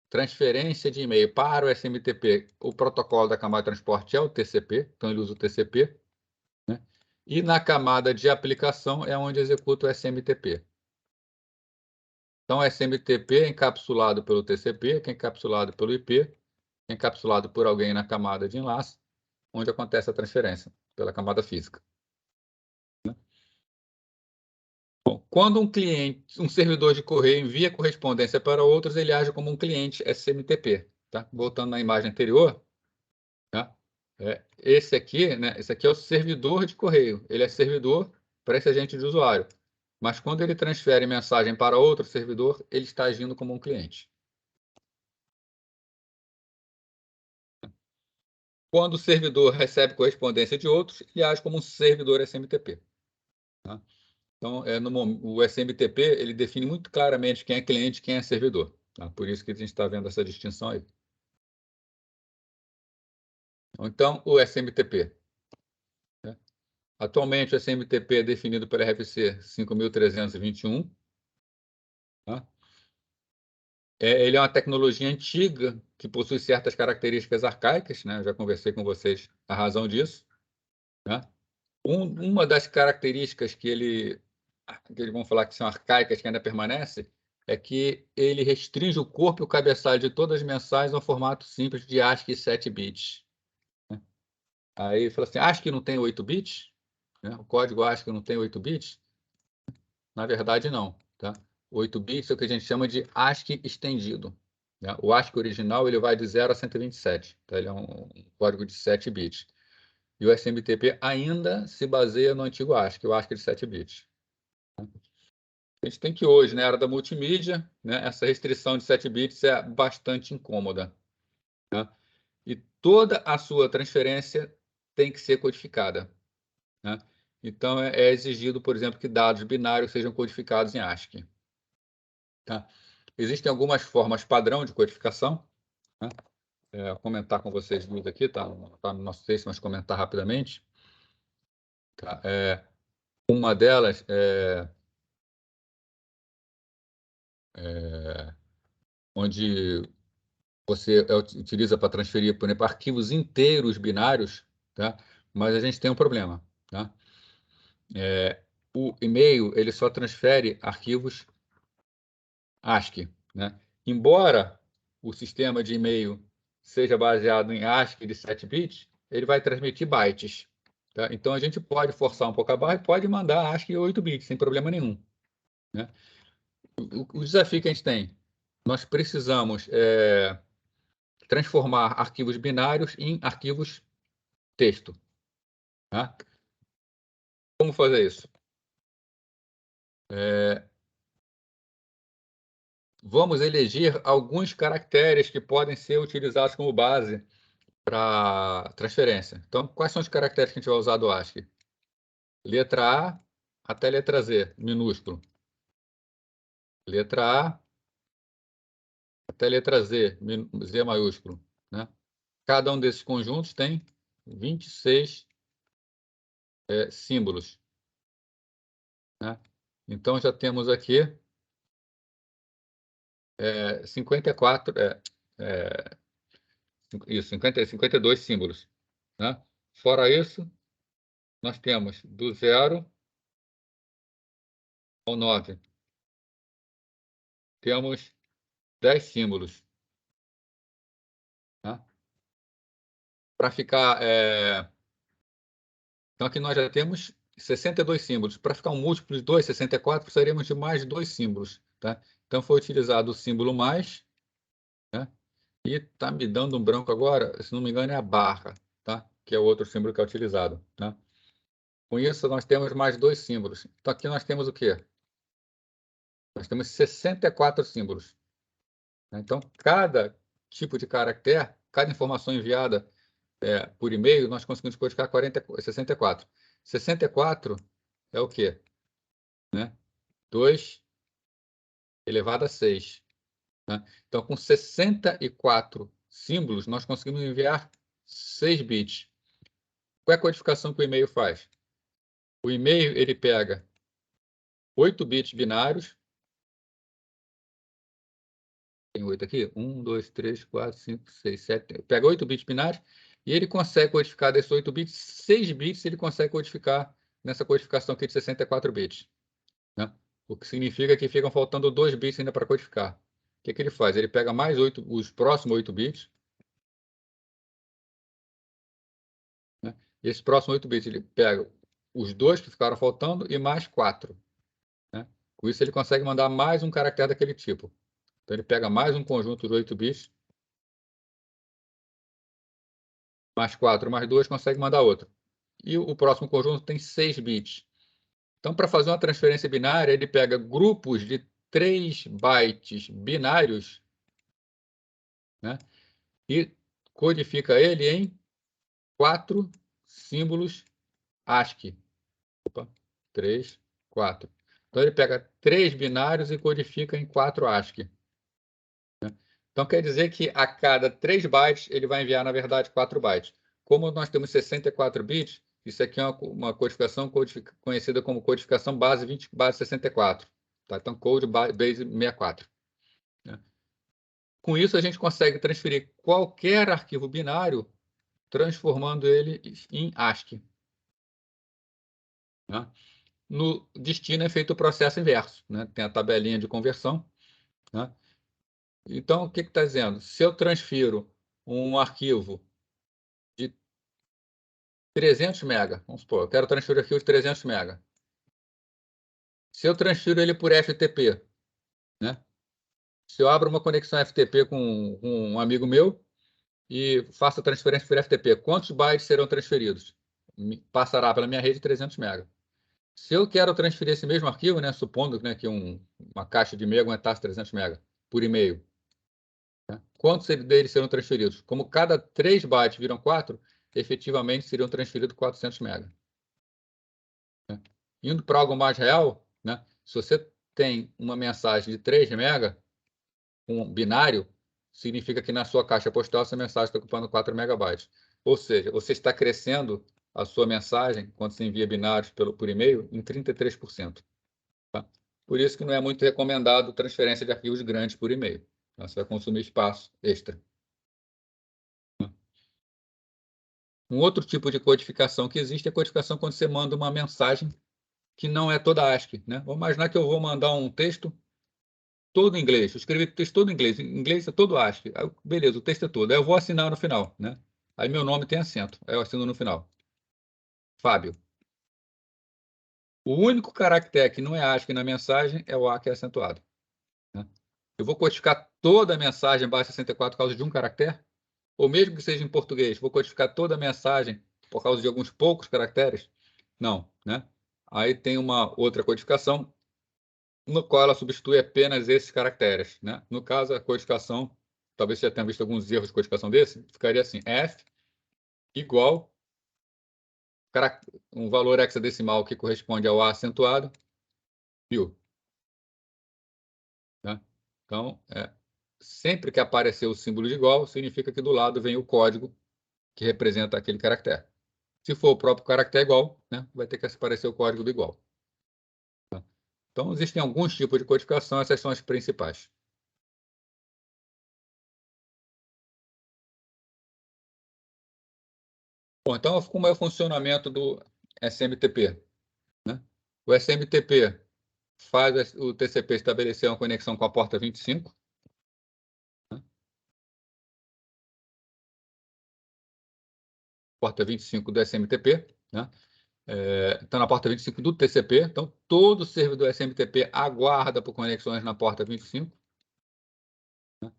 Speaker 1: transferência de e-mail para o SMTP, o protocolo da camada de transporte é o TCP, então ele usa o TCP. Né? E na camada de aplicação é onde executa o SMTP. Então, o SMTP é encapsulado pelo TCP, que é encapsulado pelo IP, que é encapsulado por alguém na camada de enlace, onde acontece a transferência, pela camada física. Bom, quando um servidor de correio envia correspondência para outros, ele age como um cliente SMTP. Tá? Voltando na imagem anterior, tá? Esse aqui, né, esse aqui é o servidor de correio. Ele é servidor para esse agente de usuário. Mas quando ele transfere mensagem para outro servidor, ele está agindo como um cliente. Quando o servidor recebe correspondência de outros, ele age como um servidor SMTP. Tá? Então, o SMTP ele define muito claramente quem é cliente e quem é servidor. Tá? Por isso que a gente está vendo essa distinção aí. Então, o SMTP. Né? Atualmente, o SMTP é definido pela RFC 5321. Tá? Ele é uma tecnologia antiga que possui certas características arcaicas, né? Eu já conversei com vocês a razão disso. Né? Uma das características que eles vão falar que são arcaicas, que ainda permanece, é que ele restringe o corpo e o cabeçalho de todas as mensagens ao formato simples de ASCII 7 bits. Né? Aí fala assim, ASCII não tem 8 bits? Né? O código ASCII não tem 8 bits? Na verdade, não. Tá? 8 bits é o que a gente chama de ASCII estendido. Né? O ASCII original ele vai de 0 a 127. Tá? Ele é um código de 7 bits. E o SMTP ainda se baseia no antigo ASCII, o ASCII de 7 bits. A gente tem que hoje, na era da multimídia, né, essa restrição de 7 bits é bastante incômoda. Né? E toda a sua transferência tem que ser codificada. Né? Então, é exigido, por exemplo, que dados binários sejam codificados em ASCII. Tá? Existem algumas formas padrão de codificação. Né? Vou comentar com vocês duas aqui, tá no nosso texto, mas comentar rapidamente. Tá? Uma delas onde você utiliza para transferir, por exemplo, arquivos inteiros binários, tá? Mas a gente tem um problema. Tá? O e-mail ele só transfere arquivos ASCII. Né? Embora o sistema de e-mail seja baseado em ASCII de 7 bits, ele vai transmitir bytes. Tá? Então, a gente pode forçar um pouco a barra e pode mandar ASCII 8 bits, sem problema nenhum. Né? O desafio que a gente tem, nós precisamos transformar arquivos binários em arquivos texto. Tá? Como fazer isso? Vamos eleger alguns caracteres que podem ser utilizados como base para transferência. Então, quais são os caracteres que a gente vai usar do ASCII? Letra A até letra Z, minúsculo. Letra A até letra Z, Z maiúsculo. Né? Cada um desses conjuntos tem 26 símbolos. Né? Então, já temos aqui 54, isso, 52 símbolos. Né? Fora isso, nós temos do 0 ao 9. Temos 10 símbolos. Né? Para ficar... Então, aqui nós já temos 62 símbolos. Para ficar um múltiplo de 2, 64, precisaríamos de mais 2 símbolos. Tá? Então, foi utilizado o símbolo mais. Né? E está me dando um branco agora, se não me engano, é a barra, tá? Que é o outro símbolo que é utilizado. Tá? Com isso, nós temos mais 2 símbolos. Então, aqui nós temos o quê? Nós temos 64 símbolos. Então, cada tipo de caractere, cada informação enviada por e-mail, nós conseguimos codificar 64. 64 é o quê? né? 2 elevado a 6. Né? Então, com 64 símbolos, nós conseguimos enviar 6 bits. Qual é a codificação que o e-mail faz? O e-mail ele pega 8 bits binários. Tem 8 aqui? 1, 2, 3, 4, 5, 6, 7. Pega 8 bits binários e ele consegue codificar desses 8 bits, 6 bits ele consegue codificar nessa codificação aqui de 64 bits. Né? O que significa que ficam faltando 2 bits ainda para codificar. O que ele faz? Ele pega mais 8, os próximos 8 bits. Né? E esses próximos 8 bits ele pega os 2 que ficaram faltando e mais 4. Né? Com isso ele consegue mandar mais um caractere daquele tipo. Então ele pega mais um conjunto de 8 bits, mais 4, mais 2, consegue mandar outro. E o próximo conjunto tem 6 bits. Então, para fazer uma transferência binária, ele pega grupos de 3 bytes binários, né, e codifica ele em 4 símbolos ASCII. Opa, 3, 4. Então, ele pega 3 binários e codifica em 4 ASCII. Então, quer dizer que a cada 3 bytes, ele vai enviar, na verdade, 4 bytes. Como nós temos 64 bits, isso aqui é uma codificação conhecida como codificação base 20, base 64. Tá? Então, code base 64. Né? Com isso, a gente consegue transferir qualquer arquivo binário, transformando ele em ASCII. Né? No destino é feito o processo inverso. Né? Tem a tabelinha de conversão. Né? Então, o que está dizendo? Se eu transfiro um arquivo de 300 MB, vamos supor, eu quero transferir arquivo de 300 MB. Se eu transfiro ele por FTP, né? Se eu abro uma conexão FTP com um amigo meu e faço a transferência por FTP, quantos bytes serão transferidos? Passará pela minha rede 300 MB. Se eu quero transferir esse mesmo arquivo, né, supondo, né, que uma caixa de e-mail aguentasse 300 MB por e-mail, né, quantos deles serão transferidos? Como cada 3 bytes viram 4, efetivamente seriam transferidos 400 MB. Né? Indo para algo mais real, né, se você tem uma mensagem de 3 MB, um binário, significa que na sua caixa postal essa mensagem está ocupando 4 MB. Ou seja, você está crescendo a sua mensagem, quando você envia binários por e-mail, em 33%. Tá? Por isso que não é muito recomendado transferência de arquivos grandes por e-mail. Tá? Você vai consumir espaço extra. Um outro tipo de codificação que existe é a codificação quando você manda uma mensagem que não é toda ASCII. Né? Vamos imaginar que eu vou mandar um texto todo em inglês. Eu escrevi o texto todo em inglês. Em inglês é todo ASCII. Aí, beleza, o texto é todo. Aí eu vou assinar no final. Né? Aí meu nome tem acento. Aí eu assino no final. Fábio. O único caractere que não é ASCII na mensagem é o A que é acentuado. Né? Eu vou codificar toda a mensagem base 64 por causa de um caractere? Ou mesmo que seja em português, vou codificar toda a mensagem por causa de alguns poucos caracteres? Não. Né? Aí tem uma outra codificação no qual ela substitui apenas esses caracteres. Né? No caso, a codificação, talvez você já tenha visto alguns erros de codificação desse, ficaria assim, F igual um valor hexadecimal que corresponde ao A acentuado, 1000. Né? Então, sempre que aparecer o símbolo de igual, significa que do lado vem o código que representa aquele caractere. Se for o próprio caractere igual, né, vai ter que aparecer o código do igual. Tá? Então, existem alguns tipos de codificação, essas são as principais. Bom, então, como é o funcionamento do SMTP? Né? O SMTP faz o TCP estabelecer uma conexão com a porta 25. Né? Porta 25 do SMTP. Né? Está na porta 25 do TCP. Então, todo servidor SMTP aguarda por conexões na porta 25. Né?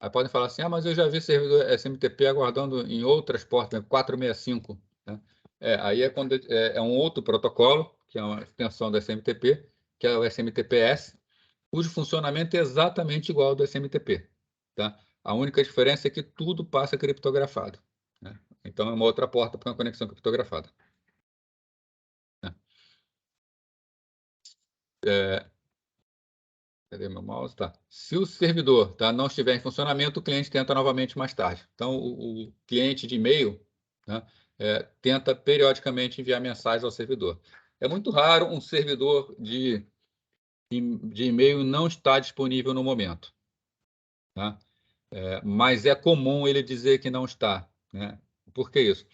Speaker 1: Aí podem falar assim, mas eu já vi servidor SMTP aguardando em outras portas, 465. Né? Aí é quando é um outro protocolo, que é uma extensão do SMTP, que é o SMTPS, cujo funcionamento é exatamente igual ao do SMTP. Tá? A única diferença é que tudo passa criptografado. Né? Então, é uma outra porta para uma conexão criptografada. Né? Cadê meu mouse? Tá. Se o servidor, tá, não estiver em funcionamento, o cliente tenta novamente mais tarde. Então, o cliente de e-mail, né, tenta periodicamente enviar mensagem ao servidor. É muito raro um servidor de e-mail não estar disponível no momento. Tá? Mas é comum ele dizer que não está. Né? Por que isso?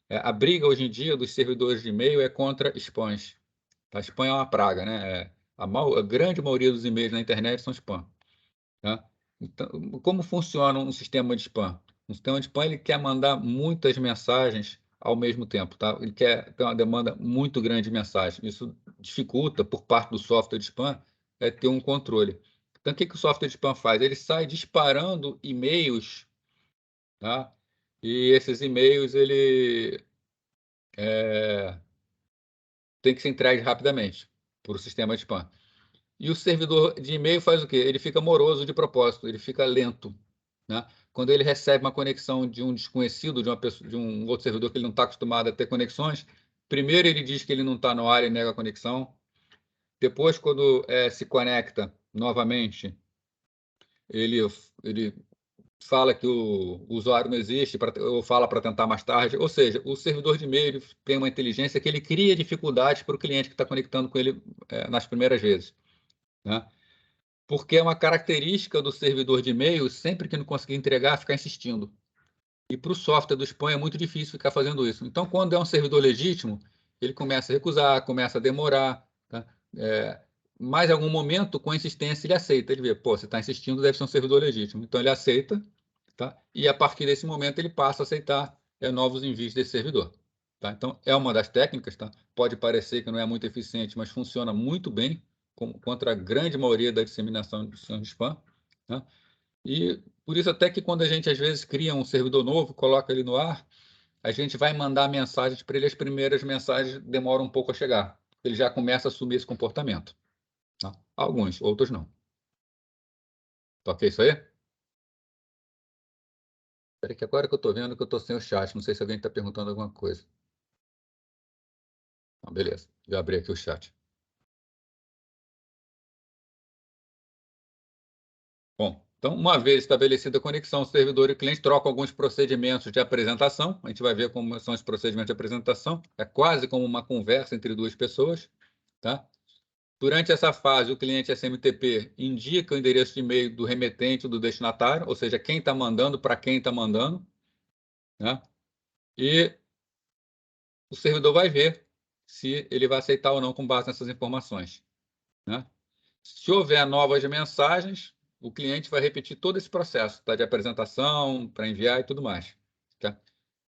Speaker 1: A briga hoje em dia dos servidores de e-mail é contra spams. A spam é uma praga, né? A grande maioria dos e-mails na internet são spam. Tá? Então, como funciona um sistema de spam? Um sistema de spam ele quer mandar muitas mensagens ao mesmo tempo. Tá? Ele quer ter uma demanda muito grande de mensagens. Isso dificulta, por parte do software de spam, ter um controle. Então, o que o software de spam faz? Ele sai disparando e-mails, tá? E esses e-mails ele tem que ser entregue rapidamente para o sistema de spam. E o servidor de e-mail faz o quê? Ele fica moroso de propósito, ele fica lento. Né? Quando ele recebe uma conexão de um desconhecido, de um outro servidor que ele não está acostumado a ter conexões, primeiro ele diz que ele não está no ar e nega a conexão. Depois, quando se conecta novamente, ele fala que o usuário não existe, ou fala para tentar mais tarde. Ou seja, o servidor de e-mail ele tem uma inteligência que ele cria dificuldades para o cliente que está conectando com ele nas primeiras vezes. Né? Porque é uma característica do servidor de e-mail, sempre que não conseguir entregar, ficar insistindo. E para o software do spam é muito difícil ficar fazendo isso. Então, quando é um servidor legítimo, ele começa a recusar, começa a demorar. Tá? Mas, em algum momento, com insistência, ele aceita. Ele vê, pô, você está insistindo, deve ser um servidor legítimo. Então, ele aceita, tá? E a partir desse momento, ele passa a aceitar novos envios desse servidor. Tá? Então, é uma das técnicas. Tá? Pode parecer que não é muito eficiente, mas funciona muito bem contra a grande maioria da disseminação de spam. Né? E por isso até que quando a gente às vezes cria um servidor novo, coloca ele no ar, a gente vai mandar mensagens para ele, as primeiras mensagens demoram um pouco a chegar. Ele já começa a assumir esse comportamento. Tá? Alguns, outros não. Tá ok isso aí? Espera que agora que eu estou vendo que eu estou sem o chat, não sei se alguém está perguntando alguma coisa. Não, beleza, já abri aqui o chat. Bom, então, uma vez estabelecida a conexão, o servidor e o cliente trocam alguns procedimentos de apresentação. A gente vai ver como são os procedimentos de apresentação. É quase como uma conversa entre duas pessoas. Tá? Durante essa fase, o cliente SMTP indica o endereço de e-mail do remetente ou do destinatário, ou seja, quem está mandando, para quem está mandando. Né? E o servidor vai ver se ele vai aceitar ou não com base nessas informações. Né? Se houver novas mensagens, o cliente vai repetir todo esse processo, tá? De apresentação, para enviar e tudo mais. Tá?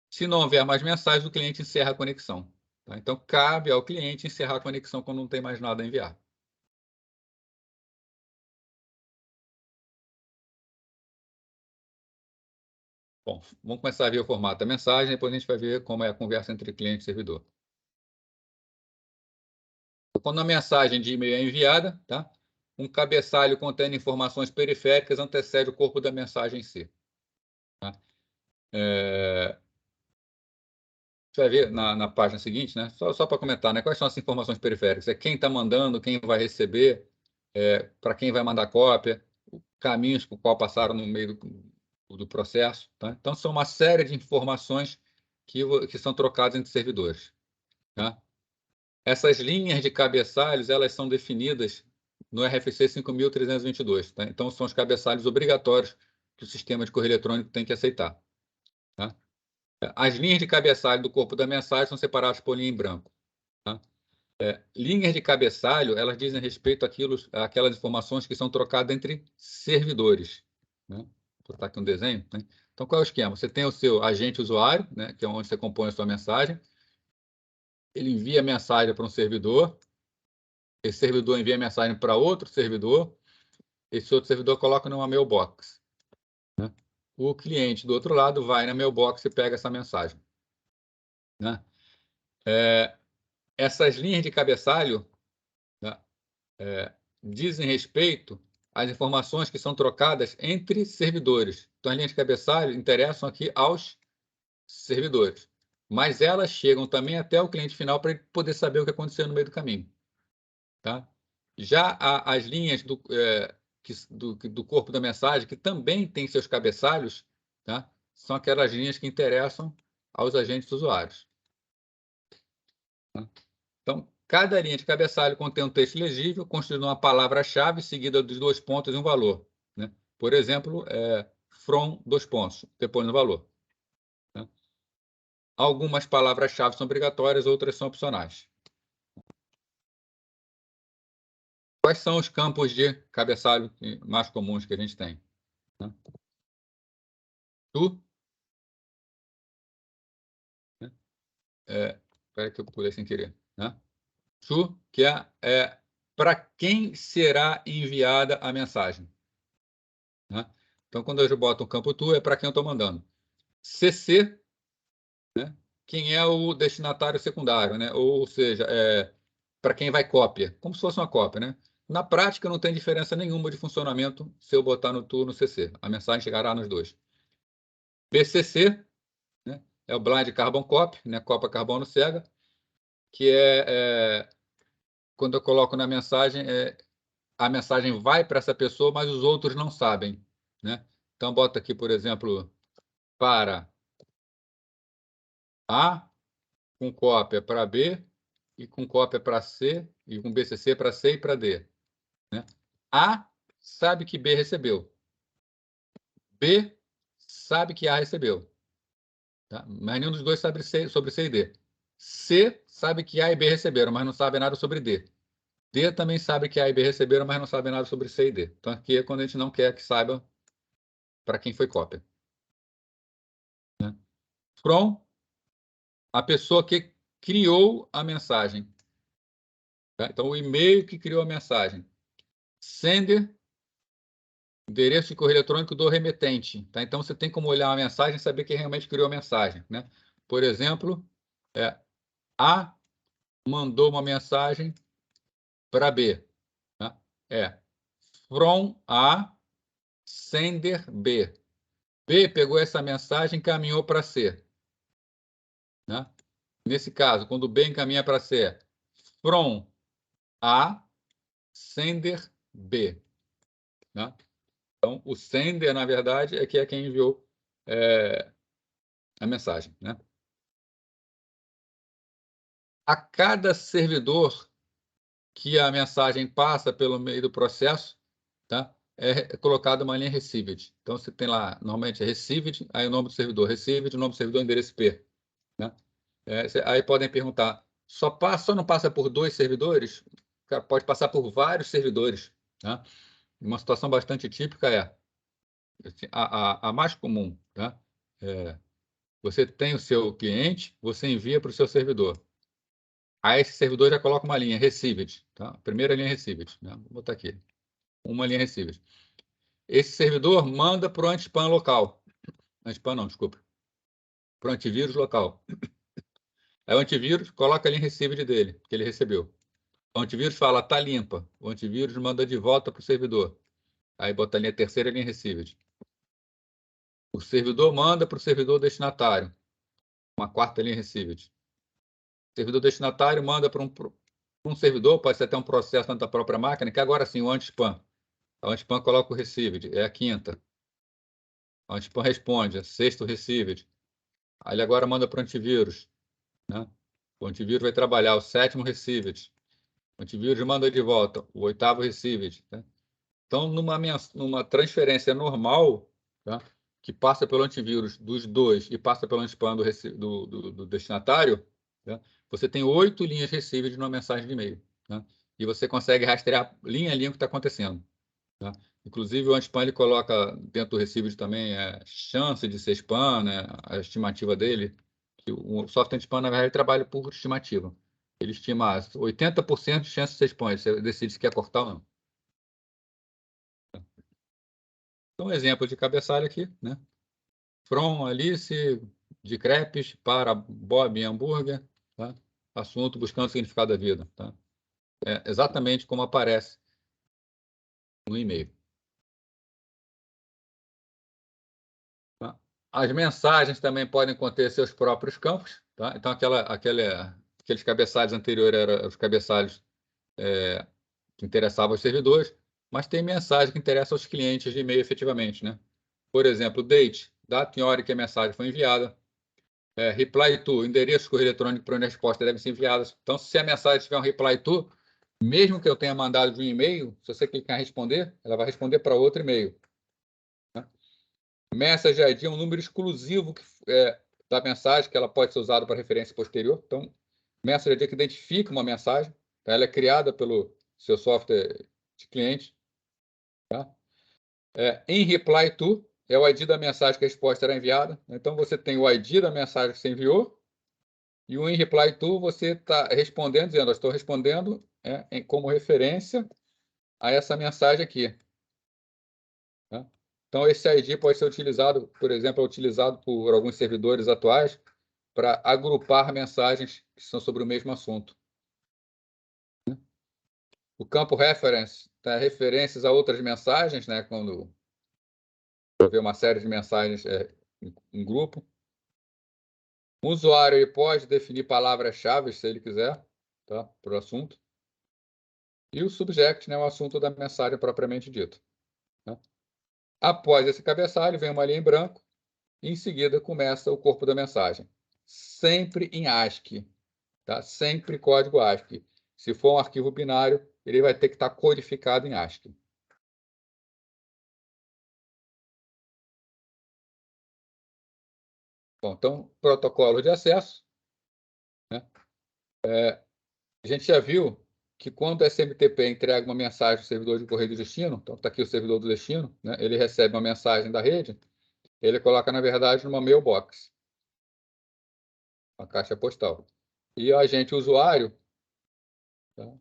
Speaker 1: Se não houver mais mensagens, o cliente encerra a conexão. Tá? Então, cabe ao cliente encerrar a conexão quando não tem mais nada a enviar. Bom, vamos começar a ver o formato da mensagem, depois a gente vai ver como é a conversa entre cliente e servidor. Quando a mensagem de e-mail é enviada, tá? Um cabeçalho contendo informações periféricas antecede o corpo da mensagem em si. Tá? Você vai ver na página seguinte, né? Só para comentar, né? Quais são as informações periféricas? É quem está mandando, quem vai receber, para quem vai mandar cópia, caminhos por qual passaram no meio do processo. Tá? Então, são uma série de informações que são trocadas entre servidores. Tá? Essas linhas de cabeçalhos, elas são definidas no RFC 5322. Tá? Então, são os cabeçalhos obrigatórios que o sistema de correio eletrônico tem que aceitar. Tá? As linhas de cabeçalho do corpo da mensagem são separadas por linha em branco. Tá? Linhas de cabeçalho, elas dizem respeito àquelas informações que são trocadas entre servidores. Né? Vou botar aqui um desenho. Né? Então, qual é o esquema? Você tem o seu agente usuário, né? Que é onde você compõe a sua mensagem. Ele envia a mensagem para um servidor. Esse servidor envia a mensagem para outro servidor. Esse outro servidor coloca numa mailbox. Né? O cliente do outro lado vai na mailbox e pega essa mensagem. Né? Essas linhas de cabeçalho, né, dizem respeito às informações que são trocadas entre servidores. Então, as linhas de cabeçalho interessam aqui aos servidores. Mas elas chegam também até o cliente final para ele poder saber o que aconteceu no meio do caminho. Tá? Já as linhas do corpo da mensagem, que também tem seus cabeçalhos, tá? São aquelas linhas que interessam aos agentes usuários. Tá? Então, cada linha de cabeçalho contém um texto legível, constituindo uma palavra-chave seguida dos 2 pontos e um valor. Né? Por exemplo, from, 2 pontos, depois no valor. Né? Algumas palavras-chave são obrigatórias, outras são opcionais. Quais são os campos de cabeçalho mais comuns que a gente tem? Né? Tu. Né? Espera que eu pulei sem querer. Né? To, que é para quem será enviada a mensagem. Né? Então, quando eu boto um campo to, é para quem eu estou mandando. CC, né? Quem é o destinatário secundário, né? Ou seja, para quem vai cópia, como se fosse uma cópia. Né? Na prática, não tem diferença nenhuma de funcionamento se eu botar no to ou no CC. A mensagem chegará nos dois. BCC, né? É o Blind Carbon Copy, né? Cópia carbono cega, que quando eu coloco na mensagem, a mensagem vai para essa pessoa, mas os outros não sabem. Né? Então, bota aqui, por exemplo, para A, com cópia para B, e com cópia para C, e com BCC para C e para D. Né? A sabe que B recebeu. B sabe que A recebeu. Tá? Mas nenhum dos dois sabe sobre C e D. C sabe que A e B receberam, mas não sabe nada sobre D. D também sabe que A e B receberam, mas não sabe nada sobre C e D. Então, aqui é quando a gente não quer que saiba para quem foi cópia. Né? From, a pessoa que criou a mensagem. Tá? Então, o e-mail que criou a mensagem. Sender, endereço de correio eletrônico do remetente. Tá? Então, você tem como olhar a mensagem e saber quem realmente criou a mensagem. Né? Por exemplo, A mandou uma mensagem para B. Tá? From A, sender B. B pegou essa mensagem e encaminhou para C. Né? Nesse caso, quando B encaminha para C, from A, sender B. Né? Então, o sender, na verdade, é quem enviou a mensagem. Né? A cada servidor que a mensagem passa pelo meio do processo, tá? É colocada uma linha received. Então, você tem lá, normalmente, received, aí o nome do servidor, received, o nome do servidor, endereço IP. Né? Aí podem perguntar, só não passa por 2 servidores? Pode passar por vários servidores. Tá? Uma situação bastante típica assim, a mais comum. Tá? Você tem o seu cliente, você envia para o seu servidor. Aí esse servidor já coloca uma linha received. Tá? Primeira linha received. Né? Vou botar aqui. Uma linha received. Esse servidor manda para o anti-spam local. Anti-spam não, desculpa. Para o antivírus local. Aí o antivírus coloca a linha received dele, que ele recebeu. O antivírus fala, está limpa. O antivírus manda de volta para o servidor. Aí bota a linha terceira, a linha received. O servidor manda para o servidor destinatário. Uma quarta linha received. O servidor destinatário manda para um servidor, pode ser até um processo dentro da própria máquina, que agora sim, o anti-spam. O anti-spam coloca o received, é a quinta. O anti-spam responde, é sexto received. Aí ele agora manda para o antivírus. Né? O antivírus vai trabalhar o sétimo received. O antivírus manda de volta o oitavo received. Né? Então, numa transferência normal, tá? Que passa pelo antivírus dos dois e passa pelo anti-spam do destinatário, tá? Você tem 8 linhas received numa mensagem de e-mail. Tá? E você consegue rastrear linha a linha o que está acontecendo. Tá? Inclusive, o anti-spam ele coloca dentro do received também chance de ser spam, né? A estimativa dele. Que o software anti-spam, na verdade, trabalha por estimativa. Ele estima 80% de chance de ser spam. Você decide se quer cortar ou não. Então, um exemplo de cabeçalho aqui, né? From Alice de crepes para Bob hambúrguer, tá? Assunto buscando o significado da vida, tá? Exatamente como aparece no e-mail. Tá? As mensagens também podem conter seus próprios campos, tá? Então, aqueles cabeçalhos anteriores eram os cabeçalhos que interessava aos servidores, mas tem mensagem que interessa aos clientes de e-mail efetivamente, né? Por exemplo, data e hora que a mensagem foi enviada. Reply to, endereço de correio eletrônico para onde a resposta deve ser enviada. Então, se a mensagem tiver um reply to, mesmo que eu tenha mandado de um e-mail, se você clicar em responder, ela vai responder para outro e-mail. Né? Message ID é um número exclusivo da mensagem, que ela pode ser usada para referência posterior. Então, Message ID é que identifica uma mensagem, tá? Ela é criada pelo seu software de cliente. Tá? Em reply to, é o ID da mensagem que a resposta será enviada. Então, você tem o ID da mensagem que você enviou, e o in reply to, você está respondendo, dizendo, eu estou respondendo como referência a essa mensagem aqui. Tá? Então, esse ID pode ser utilizado, por exemplo, utilizado por alguns servidores atuais para agrupar mensagens que são sobre o mesmo assunto. O campo reference tá referências a outras mensagens, né? Quando houver uma série de mensagens em grupo. O usuário ele pode definir palavras-chave, se ele quiser, tá? Para o assunto. E o subject, né? O assunto da mensagem propriamente dito. Né? Após esse cabeçalho, vem uma linha em branco. E em seguida, começa o corpo da mensagem. Sempre em ASCII. Tá? Sempre código ASCII. Se for um arquivo binário, ele vai ter que estar codificado em ASCII. Bom, então, protocolo de acesso. Né? A gente já viu que quando o SMTP entrega uma mensagem ao servidor de correio do destino, então está aqui o servidor do destino, né? Ele recebe uma mensagem da rede, ele coloca, na verdade, numa mailbox, uma caixa postal. E o agente usuário, tá?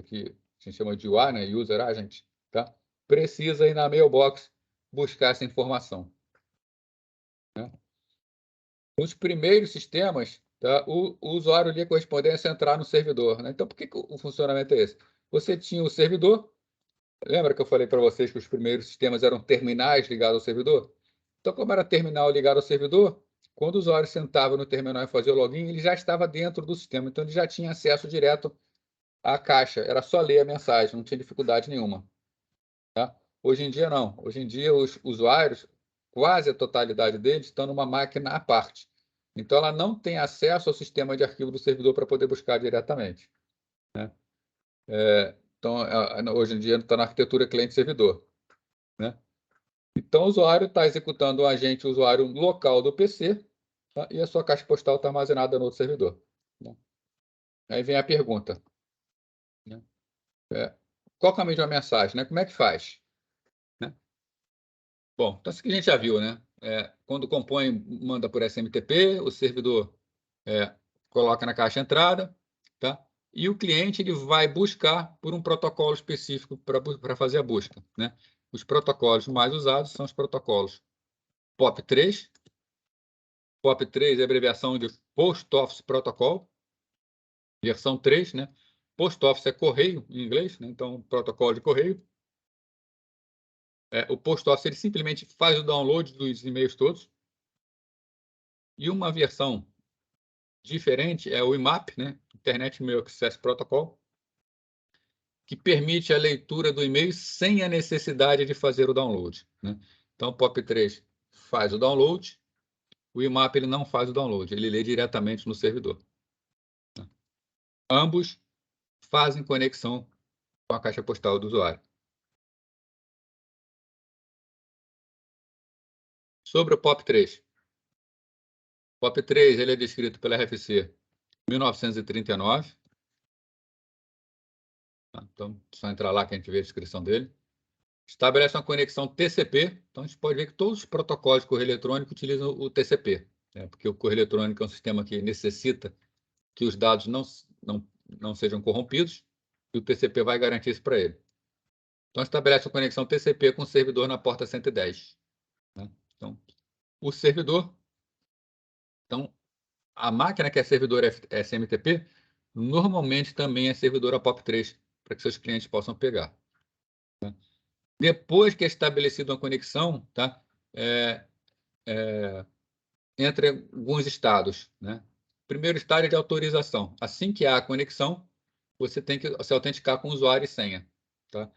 Speaker 1: Que a gente chama de UI, né? User Agent, tá? Precisa ir na mailbox buscar essa informação. Né? Nos primeiros sistemas, tá? O usuário lia correspondência entrar no servidor. Né? Então, por que o funcionamento é esse? Você tinha o servidor, lembra que eu falei para vocês que os primeiros sistemas eram terminais ligados ao servidor? Então, como era terminal ligado ao servidor, quando o usuário sentava no terminal e fazia o login, ele já estava dentro do sistema, então ele já tinha acesso direto à caixa, era só ler a mensagem, não tinha dificuldade nenhuma. Tá? Hoje em dia, não. Hoje em dia, os usuários, quase a totalidade deles, estão numa máquina à parte. Então, ela não tem acesso ao sistema de arquivo do servidor para poder buscar diretamente. Né? Então, hoje em dia, está na arquitetura cliente-servidor. Né? Então, o usuário está executando o agente usuário local do PC, tá? E a sua caixa postal está armazenada no outro servidor. Né? Aí vem a pergunta. Né? Qual o caminho de uma mensagem? Né? Como é que faz? Né? Bom, então isso que a gente já viu, né? Quando compõe, manda por SMTP, o servidor coloca na caixa entrada, tá? E o cliente ele vai buscar por um protocolo específico para fazer a busca, né? Os protocolos mais usados são os protocolos POP3. POP3 é a abreviação de Post Office Protocol, versão 3, né? Post Office é correio em inglês, né? Então, protocolo de correio. O Post Office ele simplesmente faz o download dos e-mails todos. E uma versão diferente é o IMAP, né? Internet Mail Access Protocol, que permite a leitura do e-mail sem a necessidade de fazer o download. Né? Então, o POP3 faz o download, o IMAP ele não faz o download, ele lê diretamente no servidor. Né? Ambos fazem conexão com a caixa postal do usuário. Sobre o POP3. O POP3 ele é descrito pela RFC 1939. Então, só entrar lá que a gente vê a descrição dele. Estabelece uma conexão TCP. Então, a gente pode ver que todos os protocolos de correio eletrônico utilizam o TCP, né? Porque o correio eletrônico é um sistema que necessita que os dados não sejam corrompidos, e o TCP vai garantir isso para ele. Então, estabelece uma conexão TCP com o servidor na porta 110. Né? Então, o servidor... Então, a máquina que é servidor SMTP, normalmente também é servidor POP3, para que seus clientes possam pegar. Né? Depois que é estabelecida uma conexão, tá? Entre alguns estados. Né? Primeiro estágio é de autorização. Assim que há a conexão, você tem que se autenticar com usuário e senha. Tá?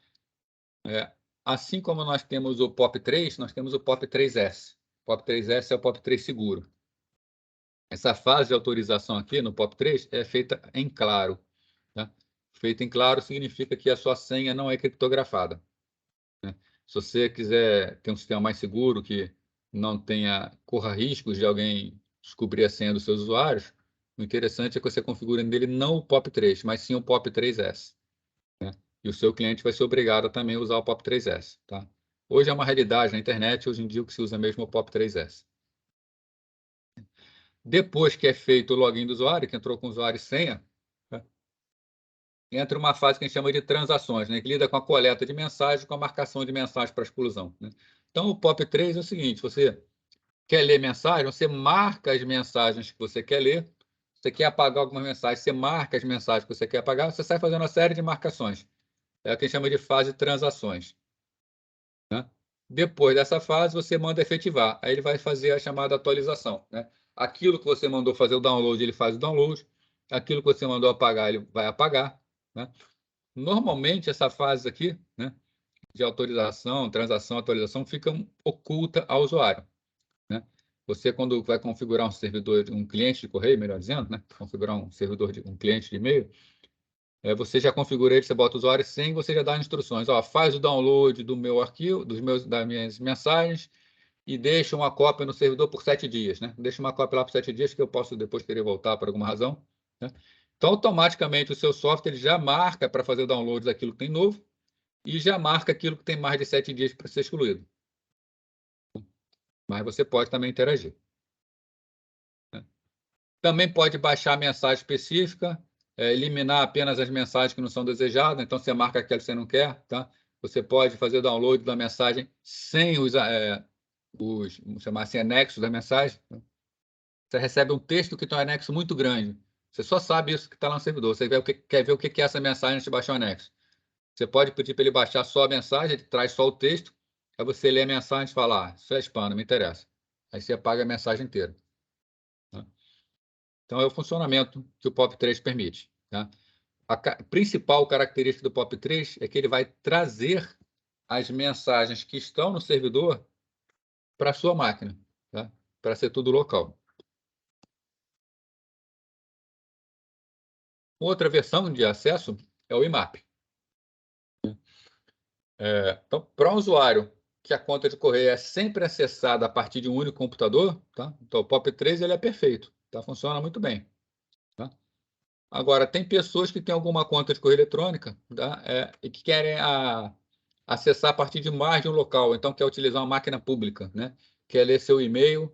Speaker 1: Assim como nós temos o POP3, nós temos o POP3S. O POP3S é o POP3 seguro. Essa fase de autorização aqui no POP3 é feita em claro. Tá? Feita em claro significa que a sua senha não é criptografada. Né? Se você quiser ter um sistema mais seguro, que não corra riscos de alguém descobrir a senha dos seus usuários, o interessante é que você configure nele não o POP3, mas sim o POP3S. Né? E o seu cliente vai ser obrigado a também usar o POP3S. Tá? Hoje é uma realidade na internet, hoje em dia o que se usa mesmo é o POP3S. Depois que é feito o login do usuário, que entrou com usuário e senha, tá? Entra uma fase que a gente chama de transações, né? Que lida com a coleta de mensagens, com a marcação de mensagens para exclusão. Né? Então, o POP3 é o seguinte, você quer ler mensagem, você marca as mensagens que você quer ler, você quer apagar alguma mensagem, você marca as mensagens que você quer apagar, você sai fazendo uma série de marcações. É o que a gente chama de fase de transações. Né? Depois dessa fase, você manda efetivar. Aí ele vai fazer a chamada atualização. Né? Aquilo que você mandou fazer o download, ele faz o download. Aquilo que você mandou apagar, ele vai apagar. Né? Normalmente, essa fase aqui, né, de autorização, transação, atualização, fica oculta ao usuário. Né? Você, quando vai configurar um servidor, um cliente de correio, melhor dizendo, né? Configurar um servidor, um cliente de e-mail, você já configura ele, você bota o usuário sem, você já dá instruções. Ó, faz o download do meu arquivo, das minhas mensagens, e deixa uma cópia no servidor por 7 dias. Né? Deixa uma cópia lá por 7 dias, que eu posso depois querer voltar por alguma razão. Né? Então, automaticamente, o seu software ele já marca para fazer o download daquilo que tem novo e já marca aquilo que tem mais de 7 dias para ser excluído. Mas você pode também interagir. Né? Também pode baixar a mensagem específica, eliminar apenas as mensagens que não são desejadas, então você marca aquela que você não quer. Tá? Você pode fazer o download da mensagem sem os vamos chamar assim, anexos da mensagem. Você recebe um texto que tem um anexo muito grande. Você só sabe isso que está lá no servidor. Você quer ver o que é essa mensagem antes de baixar o anexo. Você pode pedir para ele baixar só a mensagem, ele traz só o texto, aí você lê a mensagem e fala, isso é spam, não me interessa. Aí você apaga a mensagem inteira. Tá? Então, é o funcionamento que o POP3 permite. Tá? A principal característica do POP3 é que ele vai trazer as mensagens que estão no servidor para a sua máquina, tá? Para ser tudo local. Outra versão de acesso é o IMAP. Então, para um usuário que a conta de correio é sempre acessada a partir de um único computador, tá? Então o POP3 ele é perfeito, tá? Funciona muito bem. Tá? Agora, tem pessoas que têm alguma conta de correio eletrônica, tá? E que querem acessar a partir de mais de um local, então quer utilizar uma máquina pública, né? Quer ler seu e-mail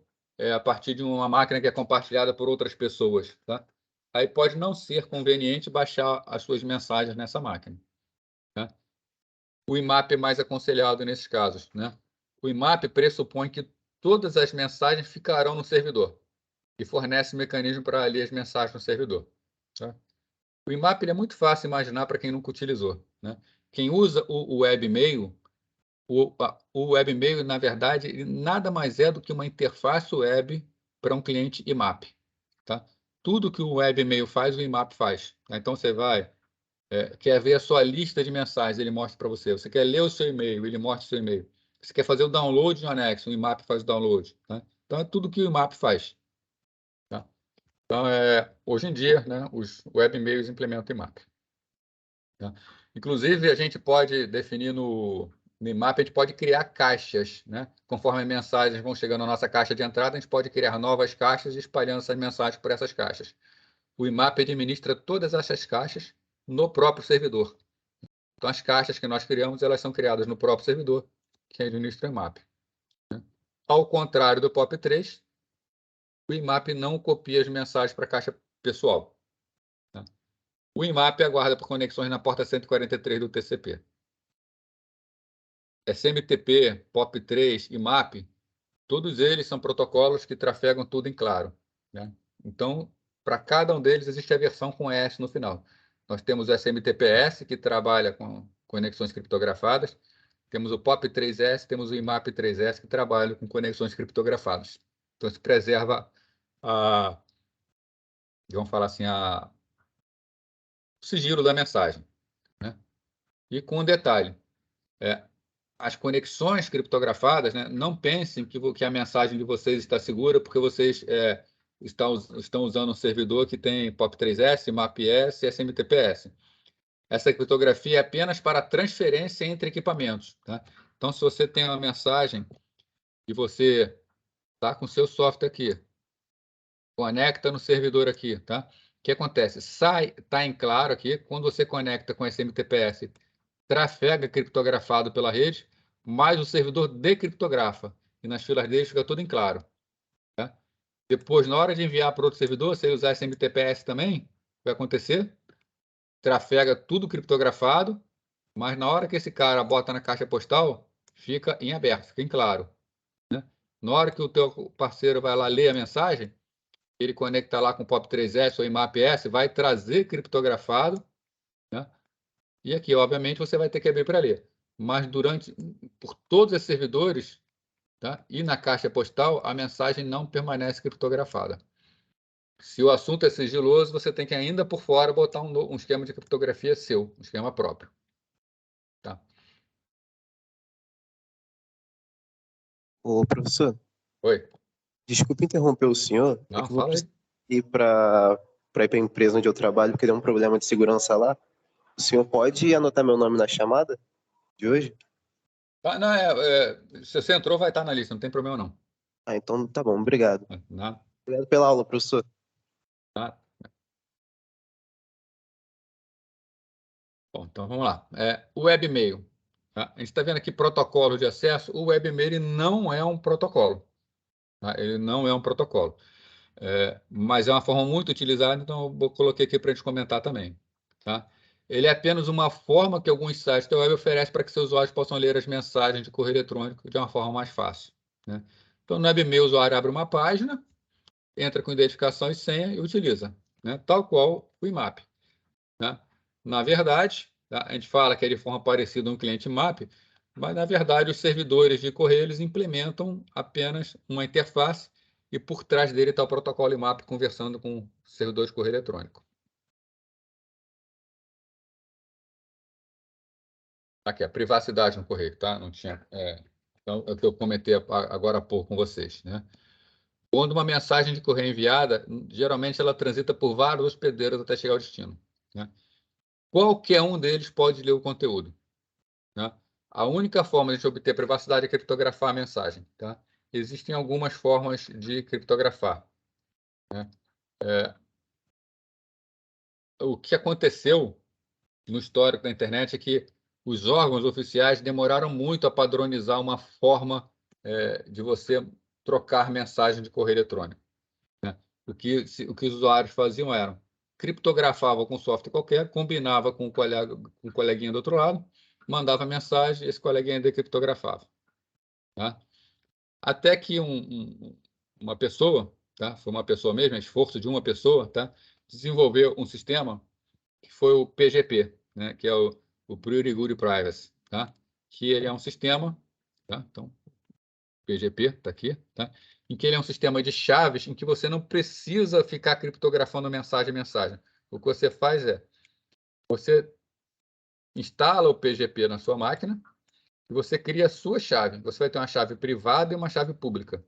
Speaker 1: a partir de uma máquina que é compartilhada por outras pessoas. Tá? Aí pode não ser conveniente baixar as suas mensagens nessa máquina. Tá? O IMAP é mais aconselhado nesses casos. Né? O IMAP pressupõe que todas as mensagens ficarão no servidor e fornece mecanismo para ler as mensagens no servidor. Tá? O IMAP é muito fácil de imaginar para quem nunca utilizou. Né? Quem usa o webmail, o webmail, na verdade, ele nada mais é do que uma interface web para um cliente IMAP. Tá? Tudo que o webmail faz, o IMAP faz. Então, você vai... quer ver a sua lista de mensagens, ele mostra para você. Você quer ler o seu e-mail, ele mostra o seu e-mail. Você quer fazer o download de um anexo, o IMAP faz o download. Tá? Então, é tudo que o IMAP faz. Tá? Então, hoje em dia, né, os webmails implementam o IMAP. Tá? Inclusive, a gente pode definir no IMAP, a gente pode criar caixas. Né? Conforme as mensagens vão chegando na nossa caixa de entrada, a gente pode criar novas caixas e espalhando essas mensagens por essas caixas. O IMAP administra todas essas caixas no próprio servidor. Então, as caixas que nós criamos, elas são criadas no próprio servidor, que administra o IMAP. Né? Ao contrário do POP3, o IMAP não copia as mensagens para a caixa pessoal. Tá? O IMAP aguarda por conexões na porta 143 do TCP. SMTP, POP3, IMAP, todos eles são protocolos que trafegam tudo em claro. Né? Então, para cada um deles existe a versão com S no final. Nós temos o SMTPS, que trabalha com conexões criptografadas. Temos o POP3S, temos o IMAP3S, que trabalham com conexões criptografadas. Então, se preserva vamos falar assim, sigilo da mensagem, né? E com um detalhe, as conexões criptografadas, né, não pensem que a mensagem de vocês está segura porque vocês estão usando um servidor que tem POP3S, MAPS e SMTPS. Essa criptografia é apenas para transferência entre equipamentos, tá? Então, se você tem uma mensagem e você está com o seu software aqui, conecta no servidor aqui, tá? O que acontece? Está em claro aqui, quando você conecta com SMTPS, trafega criptografado pela rede, mas o servidor decriptografa. E nas filas dele fica tudo em claro. Tá? Depois, na hora de enviar para outro servidor, se ele usar SMTPS também, o que vai acontecer? Trafega tudo criptografado, mas na hora que esse cara bota na caixa postal, fica em aberto, fica em claro. Né? Na hora que o teu parceiro vai lá ler a mensagem, ele conecta lá com o POP3S ou IMAP-S, vai trazer criptografado, né? E aqui, obviamente, você vai ter que abrir para ler. Mas por todos esses servidores, tá? E na caixa postal, a mensagem não permanece criptografada. Se o assunto é sigiloso, você tem que ainda por fora botar um esquema de criptografia seu, um esquema próprio. Tá?
Speaker 2: Ô, professor,
Speaker 1: Oi?
Speaker 2: desculpe interromper o senhor. É
Speaker 1: Não,
Speaker 2: que eu vou
Speaker 1: fala aí.
Speaker 2: precisar ir para ir para a empresa onde eu trabalho, porque deu um problema de segurança lá. O senhor pode anotar meu nome na chamada de hoje?
Speaker 1: Ah, não, se você entrou, vai estar na lista, não tem problema não.
Speaker 2: Ah, então tá bom, obrigado.
Speaker 1: Não,
Speaker 2: Obrigado pela aula, professor.
Speaker 1: não. Bom, então vamos lá. O webmail. Tá? A gente está vendo aqui protocolo de acesso. O webmail ele não é um protocolo. Tá? Ele não é um protocolo. Mas é uma forma muito utilizada, então eu coloquei aqui para a gente comentar também. Tá? Ele é apenas uma forma que alguns sites da web oferecem para que seus usuários possam ler as mensagens de correio eletrônico de uma forma mais fácil. Né? Então, no webmail, o usuário abre uma página, entra com identificação e senha e utiliza, né? Tal qual o IMAP. Né? Na verdade, tá? A gente fala que é de forma parecida um cliente MAP, mas, na verdade, os servidores de correio eles implementam apenas uma interface e por trás dele está o protocolo IMAP conversando com o servidor de correio eletrônico. Aqui, a privacidade no correio, tá? Não tinha. Então, é o que eu comentei agora há pouco com vocês, né? Quando uma mensagem de correio é enviada, geralmente ela transita por vários hospedeiros até chegar ao destino, né? Qualquer um deles pode ler o conteúdo, né? A única forma de a gente obter privacidade é criptografar a mensagem, tá? Existem algumas formas de criptografar, né? O que aconteceu no histórico da internet é que os órgãos oficiais demoraram muito a padronizar uma forma de você trocar mensagem de correio eletrônico. Né? O que os usuários faziam era criptografavam com software qualquer, combinava com um coleguinha do outro lado, mandava mensagem, esse coleguinha decriptografava. Tá? Até que uma pessoa, tá? Foi uma pessoa mesmo, esforço de uma pessoa, tá? Desenvolveu um sistema que foi o PGP, né? Que é o Priority Privacy, tá? Que ele é um sistema, tá? Então, PGP está aqui, tá? Em que ele é um sistema de chaves em que você não precisa ficar criptografando mensagem a mensagem. O que você faz é, você instala o PGP na sua máquina e você cria a sua chave. Você vai ter uma chave privada e uma chave pública,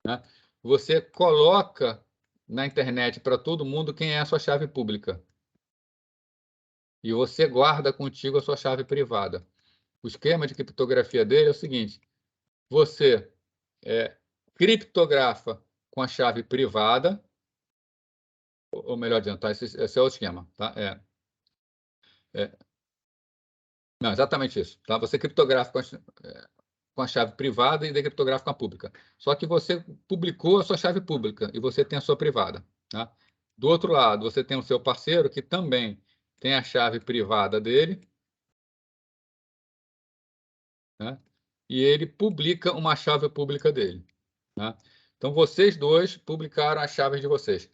Speaker 1: né? Você coloca na internet para todo mundo quem é a sua chave pública. E você guarda contigo a sua chave privada. O esquema de criptografia dele é o seguinte: você criptografa com a chave privada, ou melhor dizendo, tá? Esse é o esquema, tá? Não, exatamente isso, tá? Você criptografa com a chave privada e decriptografa com a pública. Só que você publicou a sua chave pública e você tem a sua privada, tá? Do outro lado, você tem o seu parceiro que também tem a chave privada dele, né? E ele publica uma chave pública dele, né? Então, vocês dois publicaram as chaves de vocês.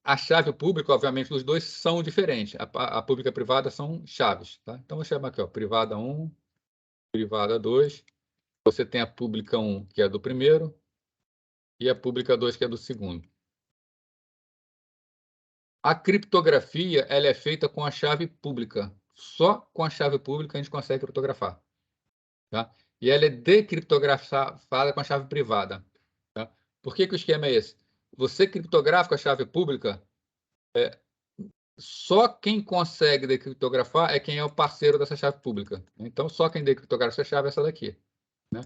Speaker 1: A chave pública, obviamente, dos dois são diferentes. A pública e a privada são chaves, tá? Então, vou chamar aqui, ó, privada 1, privada 2. Você tem a pública 1, que é do primeiro, e a pública 2, que é do segundo. A criptografia ela é feita com a chave pública. Só com a chave pública a gente consegue criptografar. Tá? E ela é decriptografada com a chave privada. Tá? Por que o esquema é esse? Você criptografa com a chave pública, só quem consegue decriptografar é quem é o parceiro dessa chave pública. Então, só quem decriptografa essa chave é essa daqui. Né?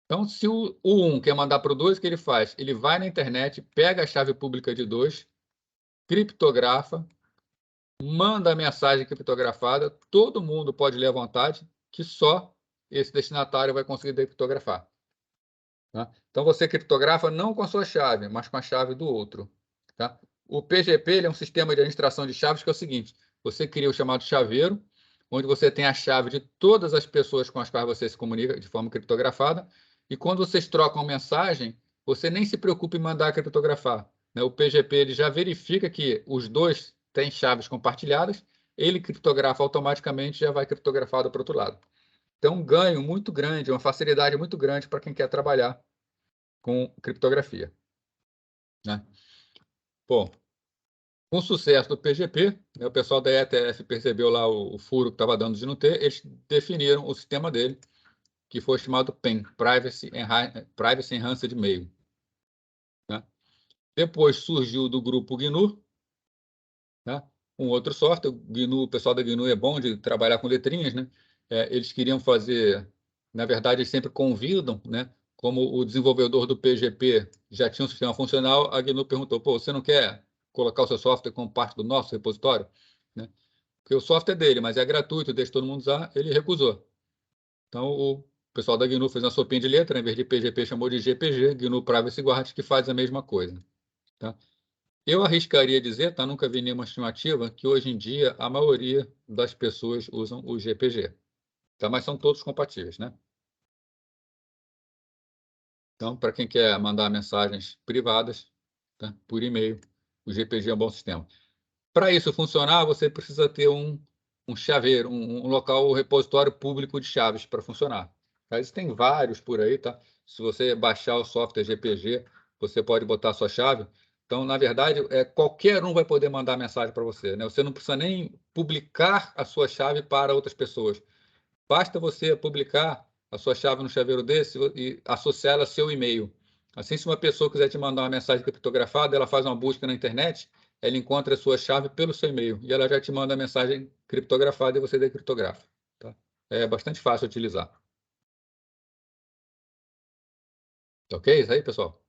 Speaker 1: Então, se o 1 quer mandar para o 2, o que ele faz? Ele vai na internet, pega a chave pública de 2, criptografa, manda a mensagem criptografada, todo mundo pode ler à vontade, que só esse destinatário vai conseguir decriptografar. Tá? Então, você criptografa não com a sua chave, mas com a chave do outro. Tá? O PGP ele é um sistema de administração de chaves que é o seguinte, você cria o chamado chaveiro, onde você tem a chave de todas as pessoas com as quais você se comunica de forma criptografada, e quando vocês trocam mensagem, você nem se preocupa em mandar criptografar. Né? O PGP ele já verifica que os dois têm chaves compartilhadas, ele criptografa automaticamente e já vai criptografado para o outro lado. Então, um ganho muito grande, uma facilidade muito grande para quem quer trabalhar com criptografia. Né? Bom, com o sucesso do PGP, né, o pessoal da ETF percebeu lá o furo que estava dando de não ter, eles definiram o sistema dele, que foi chamado PEM, Privacy Enhanced Mail. Né? Depois surgiu do grupo GNU, né? Um outro software, o pessoal da GNU é bom de trabalhar com letrinhas, né? Eles queriam fazer, na verdade, eles sempre convidam, né? Como o desenvolvedor do PGP já tinha um sistema funcional, a GNU perguntou, pô, você não quer colocar o seu software como parte do nosso repositório? Né? Porque o software é dele, mas é gratuito, deixa todo mundo usar, ele recusou. Então, o pessoal da GNU fez uma sopinha de letra, em vez de PGP, chamou de GPG, GNU Privacy Guard, que faz a mesma coisa. Tá? Eu arriscaria dizer, tá? Nunca vi nenhuma estimativa, que hoje em dia a maioria das pessoas usam o GPG. Tá? Mas são todos compatíveis, né? Então, para quem quer mandar mensagens privadas, tá? Por e-mail, o GPG é um bom sistema. Para isso funcionar, você precisa ter um chaveiro, um local, um repositório público de chaves para funcionar. Tá? Existem vários por aí, tá? Se você baixar o software GPG, você pode botar a sua chave. Então, na verdade, qualquer um vai poder mandar mensagem para você. Né? Você não precisa nem publicar a sua chave para outras pessoas. Basta você publicar a sua chave no chaveiro desse e associá-la ao seu e-mail. Assim, se uma pessoa quiser te mandar uma mensagem criptografada, ela faz uma busca na internet, ela encontra a sua chave pelo seu e-mail e ela já te manda a mensagem criptografada e você decriptografa. Tá? É bastante fácil de utilizar. Tá ok? Isso aí, pessoal?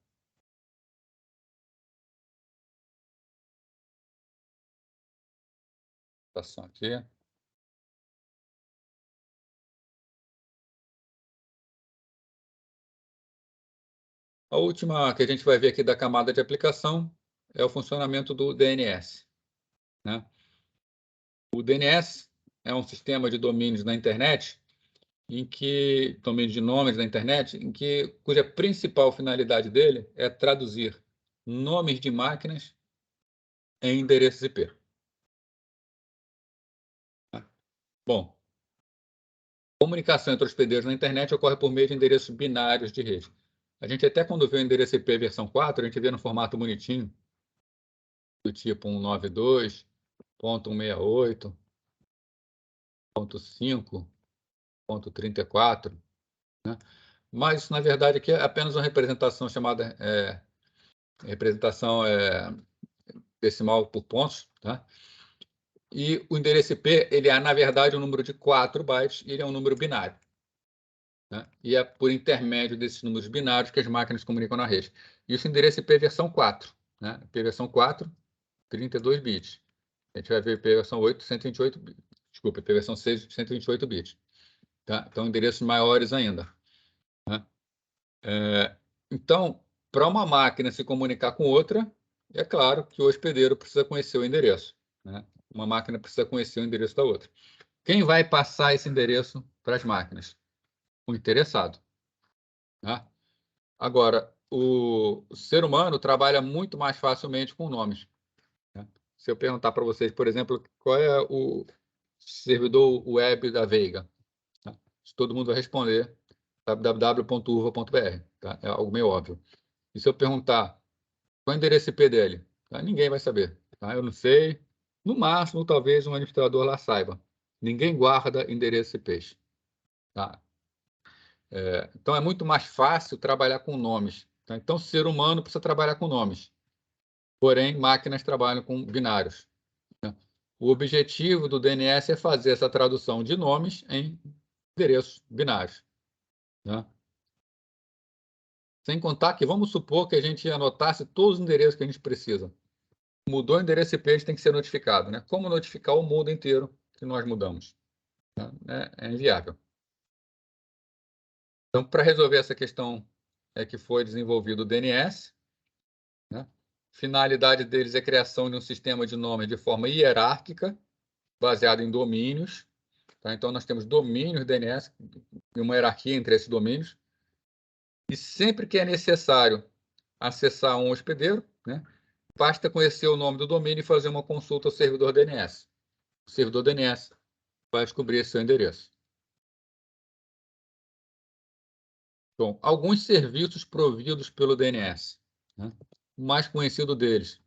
Speaker 1: Aqui. A última que a gente vai ver aqui da camada de aplicação é o funcionamento do DNS. Né? O DNS é um sistema de domínios na internet, domínio de nomes na internet, cuja principal finalidade dele é traduzir nomes de máquinas em endereços IP. Bom, comunicação entre hospedeiros na internet ocorre por meio de endereços binários de rede. A gente até quando vê o endereço IP versão 4, a gente vê no formato bonitinho, do tipo 192.168.5.34, né? Mas isso, na verdade, aqui é apenas uma representação chamada representação decimal por pontos, tá? E o endereço IP, ele é, na verdade, um número de 4 bytes e ele é um número binário. Né? E é por intermédio desses números binários que as máquinas comunicam na rede. Isso é endereço IP versão 4. Né? IP versão 4, 32 bits. A gente vai ver IP versão 8, 128 bits. Desculpa, IP versão 6, 128 bits. Tá? Então, endereços maiores ainda. Né? Então, para uma máquina se comunicar com outra, é claro que o hospedeiro precisa conhecer o endereço. Né? Uma máquina precisa conhecer o endereço da outra. Quem vai passar esse endereço para as máquinas? O interessado. Né? Agora, o ser humano trabalha muito mais facilmente com nomes. Né? Se eu perguntar para vocês, por exemplo, qual é o servidor web da Veiga, tá? Todo mundo vai responder www.urva.br. Tá? É algo meio óbvio. E se eu perguntar qual é o endereço IP dele? Tá? Ninguém vai saber. Tá? Eu não sei. No máximo, talvez um administrador lá saiba. Ninguém guarda endereços IPs. Tá? Então, é muito mais fácil trabalhar com nomes. Tá? Então, o ser humano precisa trabalhar com nomes. Porém, máquinas trabalham com binários. Né? O objetivo do DNS é fazer essa tradução de nomes em endereços binários. Né? Sem contar que, vamos supor que a gente anotasse todos os endereços que a gente precisa. Mudou o endereço IP, a gente tem que ser notificado. Né? Como notificar o mundo inteiro que nós mudamos? Né? É inviável. Então, para resolver essa questão que foi desenvolvido o DNS, né? Finalidade deles é a criação de um sistema de nome de forma hierárquica, baseado em domínios. Tá? Então, nós temos domínios DNS e uma hierarquia entre esses domínios. E sempre que é necessário acessar um hospedeiro, né, basta conhecer o nome do domínio e fazer uma consulta ao servidor DNS. O servidor DNS vai descobrir esse seu endereço. Bom, alguns serviços providos pelo DNS. Né? O mais conhecido deles,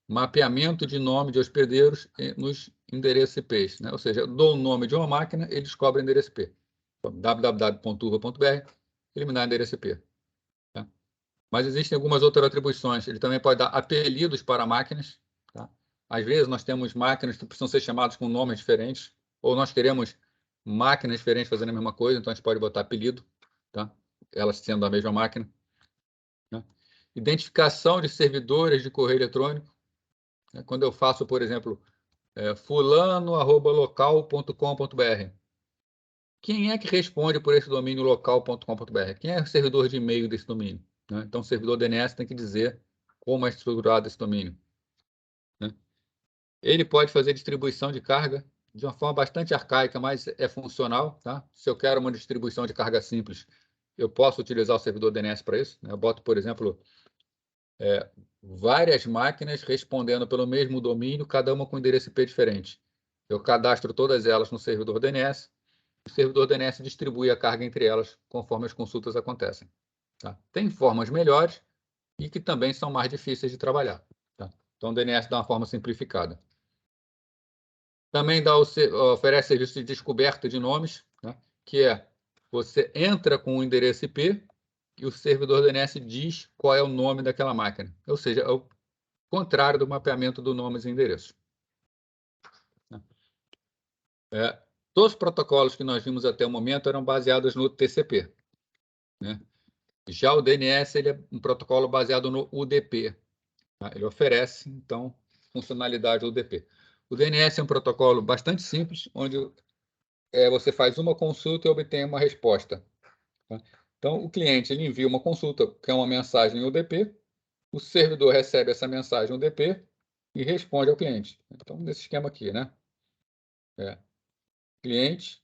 Speaker 1: mapeamento de nome de hospedeiros nos endereços IPs. Né? Ou seja, eu dou o nome de uma máquina, ele descobre o endereço IP. www.urba.br, eliminar endereço IP. Tá? Mas existem algumas outras atribuições. Ele também pode dar apelidos para máquinas. Tá? Às vezes, nós temos máquinas que precisam ser chamadas com nomes diferentes, ou nós queremos máquinas diferentes fazendo a mesma coisa, então a gente pode botar apelido, tá? Elas sendo a mesma máquina. Né? Identificação de servidores de correio eletrônico. Né? Quando eu faço, por exemplo, fulano@local.com.br. Quem é que responde por esse domínio local.com.br? Quem é o servidor de e-mail desse domínio? Né? Então, o servidor DNS tem que dizer como é estruturado esse domínio. Né? Ele pode fazer distribuição de carga de uma forma bastante arcaica, mas é funcional. Tá? Se eu quero uma distribuição de carga simples, eu posso utilizar o servidor DNS para isso. Né? Eu boto, por exemplo, várias máquinas respondendo pelo mesmo domínio, cada uma com endereço IP diferente. Eu cadastro todas elas no servidor DNS. O servidor DNS distribui a carga entre elas conforme as consultas acontecem. Tá? Tem formas melhores e que também são mais difíceis de trabalhar. Tá? Então, o DNS dá uma forma simplificada. Também oferece serviço de descoberta de nomes, né? Que é você entra com o endereço IP e o servidor DNS diz qual é o nome daquela máquina. Ou seja, é o contrário do mapeamento do nomes e endereços. Todos os protocolos que nós vimos até o momento eram baseados no TCP. Né? Já o DNS ele é um protocolo baseado no UDP. Tá? Ele oferece, então, funcionalidade UDP. O DNS é um protocolo bastante simples, onde você faz uma consulta e obtém uma resposta. Tá? Então, o cliente ele envia uma consulta, que é uma mensagem UDP, o servidor recebe essa mensagem UDP e responde ao cliente. Então, nesse esquema aqui, né? Cliente,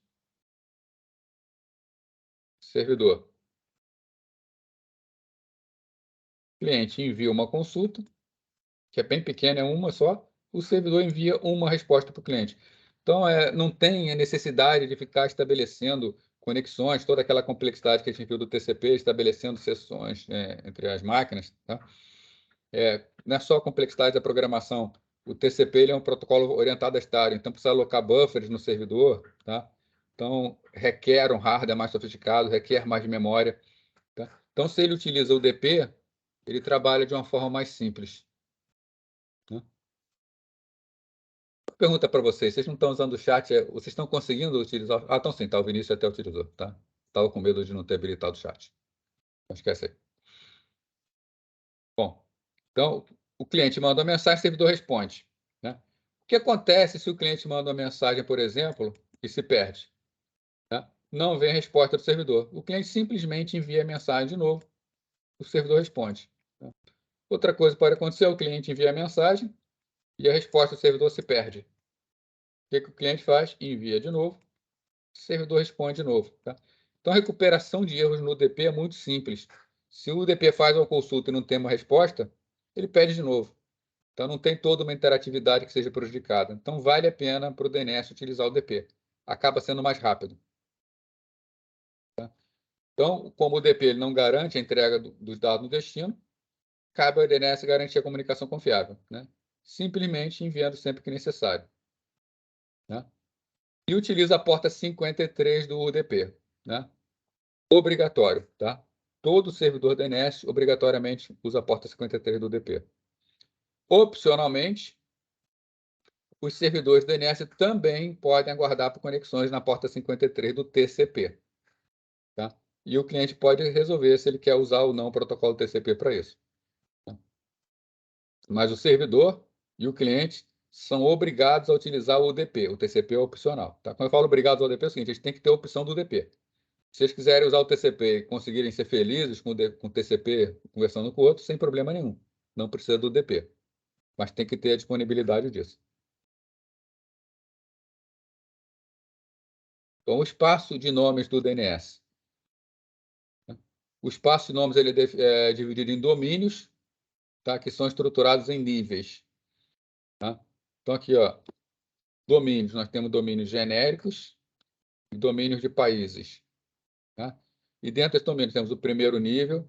Speaker 1: servidor. Cliente envia uma consulta, que é bem pequena, é uma só, o servidor envia uma resposta para o cliente. Então, não tem a necessidade de ficar estabelecendo conexões, toda aquela complexidade que a gente viu do TCP, estabelecendo sessões entre as máquinas. Tá? Não é só a complexidade da programação. O TCP ele é um protocolo orientado a estado, então precisa alocar buffers no servidor. Tá? Então, requer um hardware mais sofisticado, requer mais memória. Tá? Então, se ele utiliza o DP, ele trabalha de uma forma mais simples. Né? Pergunta para vocês não estão usando o chat, vocês estão conseguindo utilizar? Ah, então sim, tá, o Vinícius até utilizou, tá? Estava com medo de não ter habilitado o chat. Não esquece aí. Bom, então, o cliente manda uma mensagem, o servidor responde. Né? O que acontece se o cliente manda uma mensagem, por exemplo, e se perde? Tá? Não vem a resposta do servidor. O cliente simplesmente envia a mensagem de novo, o servidor responde. Tá? Outra coisa pode acontecer, o cliente envia a mensagem e a resposta do servidor se perde. O que o cliente faz? Envia de novo, o servidor responde de novo. Tá? Então, a recuperação de erros no UDP é muito simples. Se o UDP faz uma consulta e não tem uma resposta, ele pede de novo. Então, não tem toda uma interatividade que seja prejudicada. Então, vale a pena para o DNS utilizar o UDP. Acaba sendo mais rápido. Tá? Então, como o UDP ele não garante a entrega dos dados no destino, cabe ao DNS garantir a comunicação confiável. Né? simplesmente enviando sempre que necessário. Né? E utiliza a porta 53 do UDP. Né? Obrigatório. Tá? Todo servidor DNS obrigatoriamente usa a porta 53 do UDP. Opcionalmente, os servidores DNS também podem aguardar por conexões na porta 53 do TCP. Tá? E o cliente pode resolver se ele quer usar ou não o protocolo TCP para isso. Tá? Mas o servidor e o cliente são obrigados a utilizar o UDP. O TCP é opcional. Tá? Quando eu falo obrigados ao UDP, é o seguinte, a gente tem que ter a opção do UDP. Se vocês quiserem usar o TCP e conseguirem ser felizes com o TCP conversando com o outro, sem problema nenhum. Não precisa do UDP. Mas tem que ter a disponibilidade disso. Então, o espaço de nomes do DNS. O espaço de nomes ele é dividido em domínios, tá? Que são estruturados em níveis. Tá? Então, aqui, ó, domínios. Nós temos domínios genéricos e domínios de países. Tá? E dentro desses domínios temos o primeiro nível,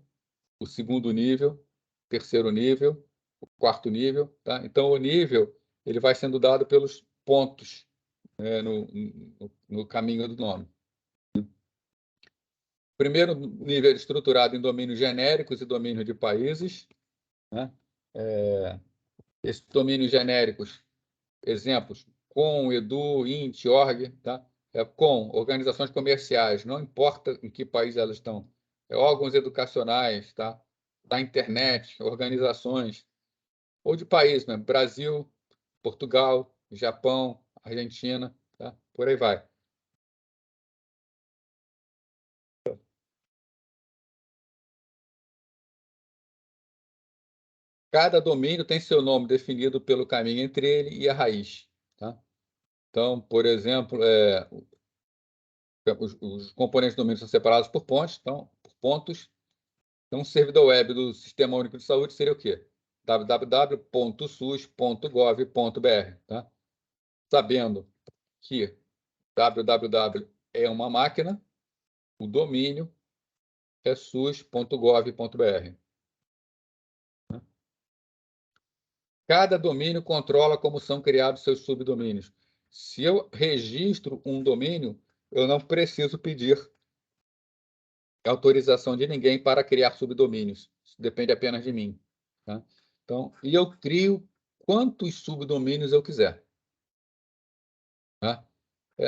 Speaker 1: o segundo nível, o terceiro nível, o quarto nível. Tá? Então, o nível ele vai sendo dado pelos pontos no caminho do nome. Primeiro nível é estruturado em domínios genéricos e domínios de países. Né? Esses domínios genéricos, exemplos, com, edu, int, org, tá? Com, organizações comerciais, não importa em que país elas estão. Órgãos educacionais, tá? Da internet, organizações, ou de país mesmo, Brasil, Portugal, Japão, Argentina, tá? Por aí vai. Cada domínio tem seu nome definido pelo caminho entre ele e a raiz. Tá? Então, por exemplo, os componentes do domínio são separados por pontos. Então, Então, o servidor web do Sistema Único de Saúde seria o quê? www.sus.gov.br. Tá? Sabendo que www é uma máquina, o domínio é sus.gov.br. Cada domínio controla como são criados seus subdomínios. Se eu registro um domínio, eu não preciso pedir autorização de ninguém para criar subdomínios. Isso depende apenas de mim. Tá? Então, e eu crio quantos subdomínios eu quiser. Tá?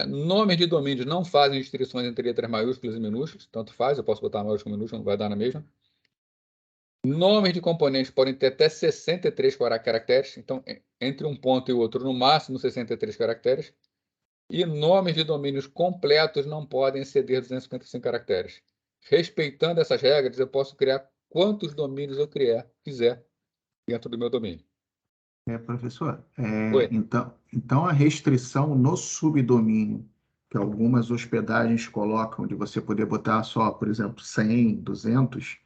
Speaker 1: Nomes de domínios não fazem distinções entre letras maiúsculas e minúsculas, tanto faz, eu posso botar maiúsculo e minúsculo, não vai dar na mesma. Nomes de componentes podem ter até 63 caracteres, então, entre um ponto e o outro, no máximo 63 caracteres. E nomes de domínios completos não podem exceder 255 caracteres. Respeitando essas regras, eu posso criar quantos domínios eu quiser dentro do meu domínio.
Speaker 4: Professor,
Speaker 1: Oi.
Speaker 4: então a restrição no subdomínio, que algumas hospedagens colocam, de você poder botar só, por exemplo, 100, 200,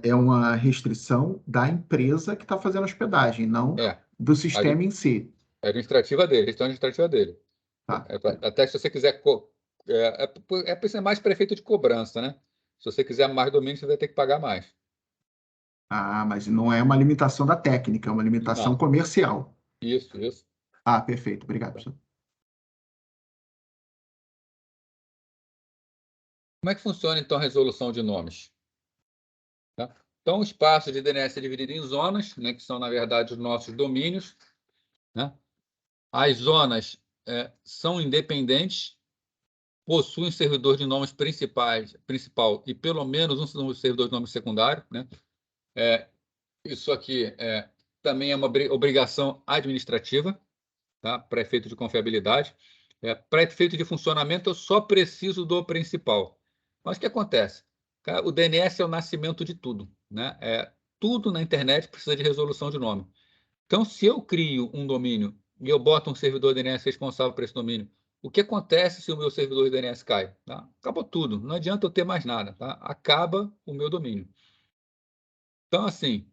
Speaker 4: é uma restrição da empresa que está fazendo a hospedagem, não do sistema em si.
Speaker 1: É administrativa dele, gestão administrativa dele.
Speaker 4: Tá.
Speaker 1: Até se você quiser... É ser mais prefeito de cobrança, né? Se você quiser mais domínio, você vai ter que pagar mais.
Speaker 4: Ah, mas não é uma limitação da técnica, é uma limitação comercial.
Speaker 1: Isso.
Speaker 4: Ah, perfeito. Obrigado, professor.
Speaker 1: Como é que funciona, então, a resolução de nomes? Tá? Então, o espaço de DNS é dividido em zonas, né, que são, na verdade, os nossos domínios. Né? As zonas são independentes, possuem servidor de nomes principal e pelo menos um servidor de nome secundário. Né? Isso aqui também é uma obrigação administrativa, tá? Para efeito de confiabilidade. Para efeito de funcionamento, eu só preciso do principal. Mas o que acontece? O DNS é o nascimento de tudo. Né? Tudo na internet precisa de resolução de nome. Então, se eu crio um domínio e eu boto um servidor DNS responsável por esse domínio, o que acontece se o meu servidor de DNS cai? Tá? Acabou tudo. Não adianta eu ter mais nada. Tá? Acaba o meu domínio. Então, assim,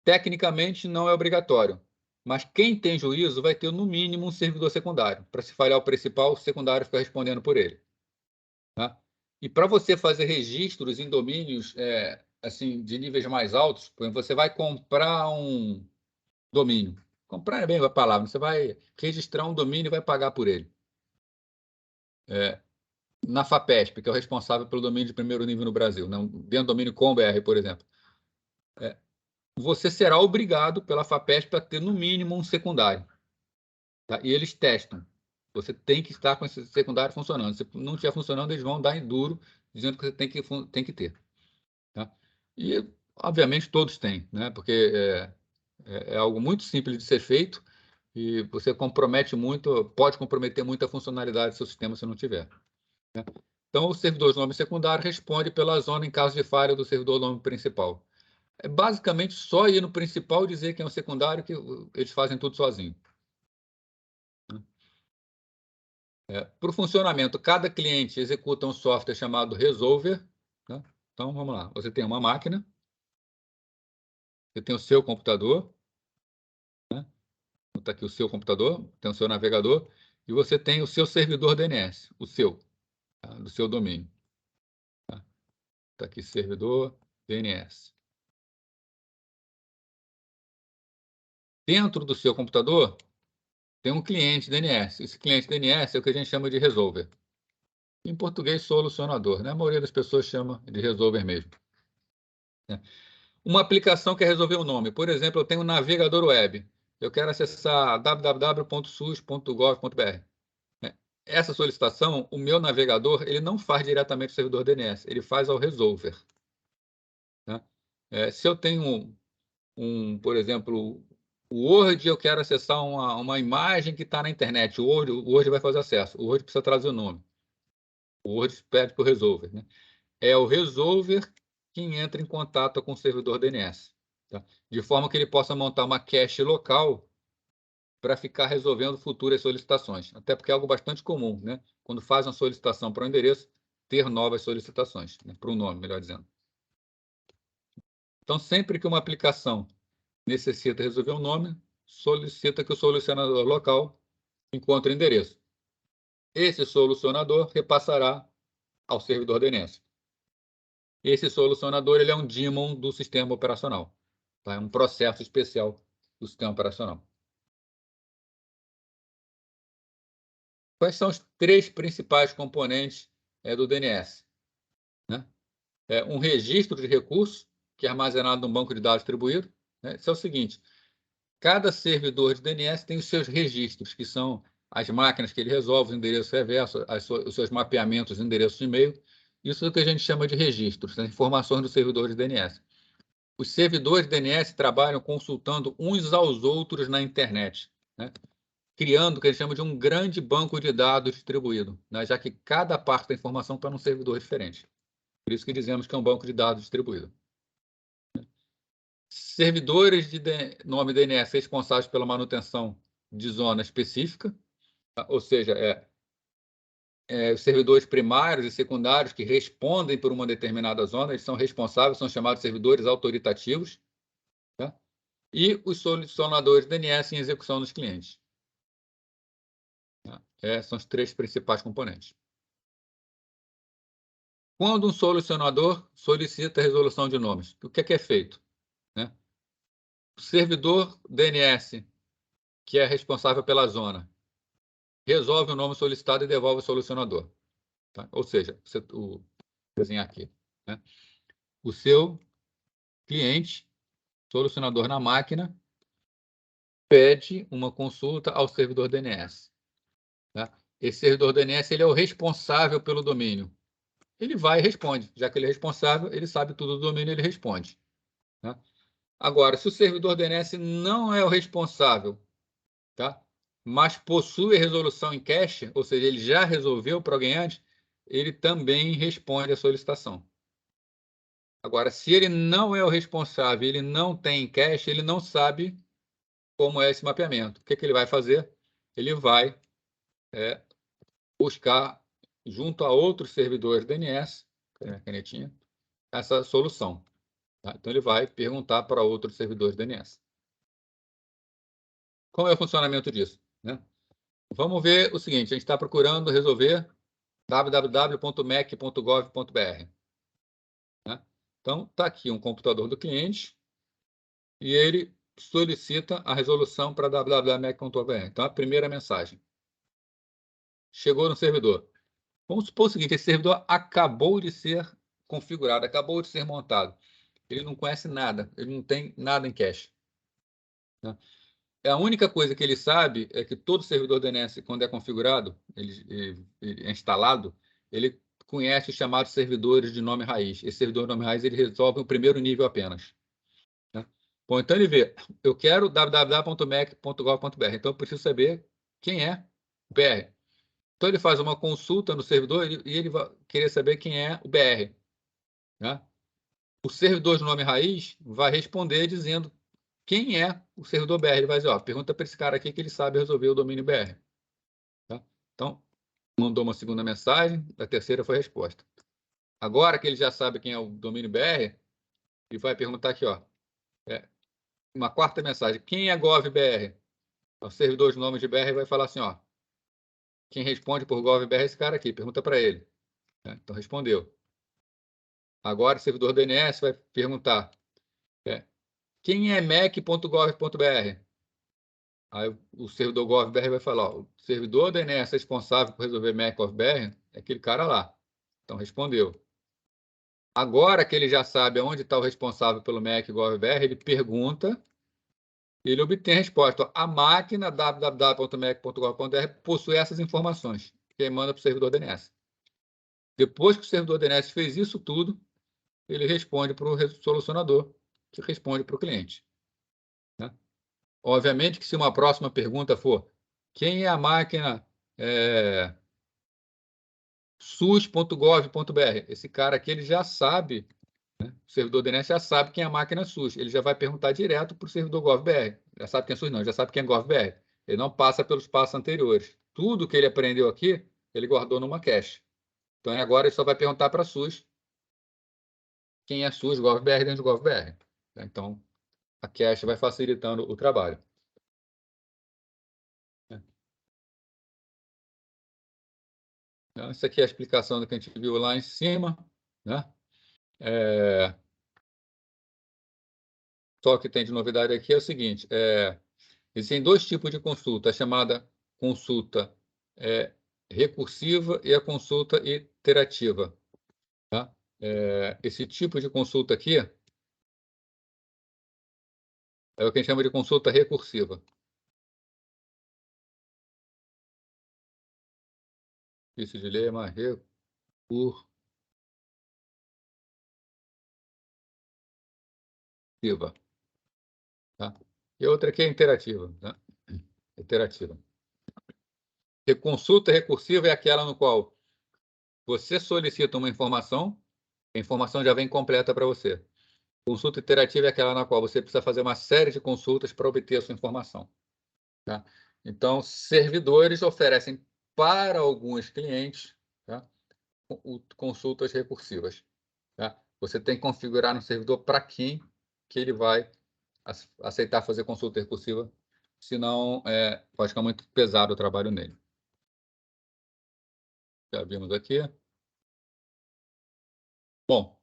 Speaker 1: tecnicamente não é obrigatório. Mas quem tem juízo vai ter, no mínimo, um servidor secundário. Para se falhar o principal, o secundário fica respondendo por ele. Tá? E para você fazer registros em domínios assim, de níveis mais altos, por exemplo, você vai comprar um domínio. Comprar é bem a palavra, você vai registrar um domínio e vai pagar por ele. Na FAPESP, que é o responsável pelo domínio de primeiro nível no Brasil, né? Dentro do domínio com.br, por exemplo. Você será obrigado pela FAPESP a ter, no mínimo, um secundário. Tá? E eles testam. Você tem que estar com esse secundário funcionando. Se não estiver funcionando, eles vão dar em duro, dizendo que você tem que ter. Tá? E, obviamente, todos têm, né? Porque é algo muito simples de ser feito e você compromete muito, pode comprometer muito a funcionalidade do seu sistema se não tiver. Né? Então, o servidor de nome secundário responde pela zona em caso de falha do servidor nome principal. É basicamente só ir no principal e dizer que é um secundário, que eles fazem tudo sozinho. Para o funcionamento, cada cliente executa um software chamado Resolver. Né? Então, vamos lá. Você tem uma máquina, você tem o seu computador, né? Está aqui o seu computador, tem o seu navegador, e você tem o seu servidor DNS, o seu, tá? Do seu domínio. Está aqui, servidor DNS. Dentro do seu computador, tem um cliente DNS. Esse cliente DNS é o que a gente chama de resolver. Em português, solucionador, né? A maioria das pessoas chama de resolver mesmo. Uma aplicação quer resolver o nome. Por exemplo, eu tenho um navegador web. Eu quero acessar www.sus.gov.br. Essa solicitação, o meu navegador, ele não faz diretamente o servidor DNS, ele faz ao resolver. Né? Se eu tenho por exemplo, o Word, eu quero acessar uma imagem que está na internet. O Word vai fazer acesso. O Word precisa trazer o nome. O Word pede para o resolver. Né? É o resolver quem entra em contato com o servidor DNS. Tá? De forma que ele possa montar uma cache local para ficar resolvendo futuras solicitações. Até porque é algo bastante comum, né? Quando faz uma solicitação para um endereço, ter novas solicitações, né? Para o nome, melhor dizendo. Então, sempre que uma aplicação necessita resolver um nome, solicita que o solucionador local encontre o endereço. Esse solucionador repassará ao servidor DNS. Esse solucionador ele é um daemon do sistema operacional. Tá? É um processo especial do sistema operacional. Quais são os três principais componentes do DNS? Né? Um registro de recursos, que é armazenado num banco de dados distribuído. Né? Isso é o seguinte: cada servidor de DNS tem os seus registros, que são as máquinas que ele resolve, o endereço reverso, os seus mapeamentos de endereço de e-mail. Isso é o que a gente chama de registros, as informações do servidor de DNS. Os servidores de DNS trabalham consultando uns aos outros na internet, né? Criando o que a gente chama de um grande banco de dados distribuído, né? Já que cada parte da informação está num servidor diferente. Por isso que dizemos que é um banco de dados distribuído. Servidores de nome DNS responsáveis pela manutenção de zona específica, ou seja, os servidores primários e secundários que respondem por uma determinada zona, eles são responsáveis, são chamados servidores autoritativos, tá? E os solucionadores de DNS em execução dos clientes. Tá? São os três principais componentes. Quando um solucionador solicita a resolução de nomes, o que é feito? Né? O servidor DNS, que é responsável pela zona, resolve o nome solicitado e devolve ao solucionador. Tá? Ou seja, vou desenhar aqui. Né? O seu cliente, solucionador na máquina, pede uma consulta ao servidor DNS. Tá? Esse servidor DNS ele é o responsável pelo domínio. Ele vai e responde. Já que ele é responsável, ele sabe tudo do domínio, ele responde. Tá? Agora, se o servidor DNS não é o responsável, tá? Mas possui resolução em cache, ou seja, ele já resolveu para alguém antes, ele também responde à solicitação. Agora, se ele não é o responsável, ele não tem cache, ele não sabe como é esse mapeamento. O que ele vai fazer? Ele vai buscar, junto a outros servidores DNS, canetinha, essa solução. Tá? Então, ele vai perguntar para outros servidores DNS. Como é o funcionamento disso? Né? Vamos ver o seguinte, a gente está procurando resolver www.mec.gov.br. Né? Então, está aqui um computador do cliente e ele solicita a resolução para www.mac.br. Então, a primeira mensagem. Chegou no servidor. Vamos supor o seguinte, esse servidor acabou de ser configurado, acabou de ser montado. Ele não conhece nada, ele não tem nada em cache. Né? A única coisa que ele sabe é que todo servidor DNS, quando é configurado, ele é instalado, ele conhece os chamados servidores de nome raiz. Esse servidor de nome raiz ele resolve o primeiro nível apenas. Né? Bom, então ele vê, eu quero www.mac.gov.br, então eu preciso saber quem é o BR. Então ele faz uma consulta no servidor e ele vai querer saber quem é o BR. Né? O servidor de nome raiz vai responder dizendo quem é o servidor BR. Ele vai dizer, ó, pergunta para esse cara aqui que ele sabe resolver o domínio BR. Tá? Então, mandou uma segunda mensagem, a terceira foi a resposta. Agora que ele já sabe quem é o domínio BR, ele vai perguntar aqui, ó, uma quarta mensagem, quem é GovBR? O servidor de nome de BR vai falar assim, ó, quem responde por GovBR é esse cara aqui, pergunta para ele. Então, respondeu. Agora, o servidor DNS vai perguntar, quem é mac.gov.br? Aí o servidor GovBR vai falar, ó, o servidor DNS responsável por resolver Mac.gov.br é aquele cara lá. Então, respondeu. Agora que ele já sabe onde está o responsável pelo Mac.gov.br, ele pergunta e ele obtém a resposta. A máquina www.mac.gov.br possui essas informações, que ele manda para o servidor DNS. Depois que o servidor DNS fez isso tudo, ele responde para o solucionador, que responde para o cliente. Né? Obviamente que se uma próxima pergunta for quem é a máquina sus.gov.br, esse cara aqui ele já sabe, né? O servidor DNS já sabe quem é a máquina SUS, ele já vai perguntar direto para o servidor GovBR. Já sabe quem é SUS, não, já sabe quem é GovBR. Ele não passa pelos passos anteriores. Tudo que ele aprendeu aqui, ele guardou numa cache. Então agora ele só vai perguntar para a SUS quem é SUS GovBR dentro do GovBR. Então a cache vai facilitando o trabalho. Então, essa aqui é a explicação do que a gente viu lá em cima. Né? Só que tem de novidade aqui é o seguinte, existem dois tipos de consulta, a chamada consulta recursiva e a consulta iterativa. Tá? Esse tipo de consulta aqui é o que a gente chama de consulta recursiva. Difícil de ler, mas recursiva. Tá? E a outra aqui é interativa. Tá? Iterativa. E consulta recursiva é aquela no qual você solicita uma informação, a informação já vem completa para você. Consulta iterativa é aquela na qual você precisa fazer uma série de consultas para obter a sua informação. Tá? Então, servidores oferecem para alguns clientes, tá, consultas recursivas. Tá? Você tem que configurar no servidor para quem que ele vai aceitar fazer consulta recursiva, senão pode ficar muito pesado o trabalho nele. Já vimos aqui. Bom,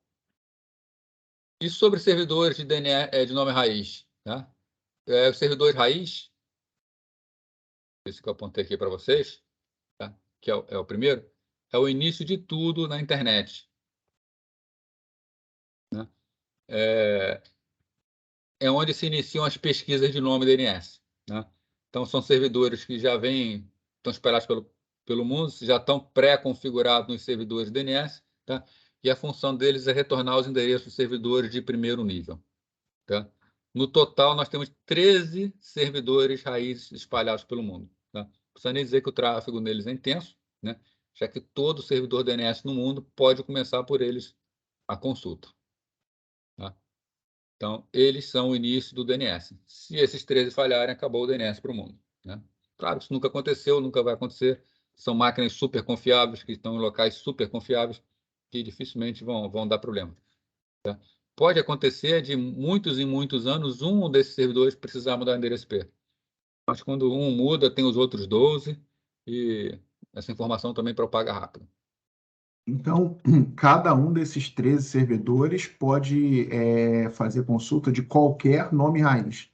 Speaker 1: e sobre servidores de DNS de nome raiz? Tá? Os servidores raiz, esse que eu apontei aqui para vocês, tá? Que é o primeiro, é o início de tudo na internet. Né? É onde se iniciam as pesquisas de nome DNS. Né? Então, são servidores que já estão espalhados pelo mundo, já estão pré-configurados nos servidores DNS, tá? E a função deles é retornar os endereços dos servidores de primeiro nível. Tá? No total, nós temos 13 servidores raízes espalhados pelo mundo. Tá? Não precisa nem dizer que o tráfego neles é intenso, né? Já que todo servidor DNS no mundo pode começar por eles a consulta. Tá? Então, eles são o início do DNS. Se esses 13 falharem, acabou o DNS para o mundo. Né? Claro, isso nunca aconteceu, nunca vai acontecer. São máquinas super confiáveis, que estão em locais super confiáveis, que dificilmente vão dar problema. Tá? Pode acontecer de muitos e muitos anos um desses servidores precisar mudar o endereço IP. Mas quando um muda, tem os outros 12 e essa informação também propaga rápido.
Speaker 4: Então, cada um desses 13 servidores pode fazer consulta de qualquer nome raiz,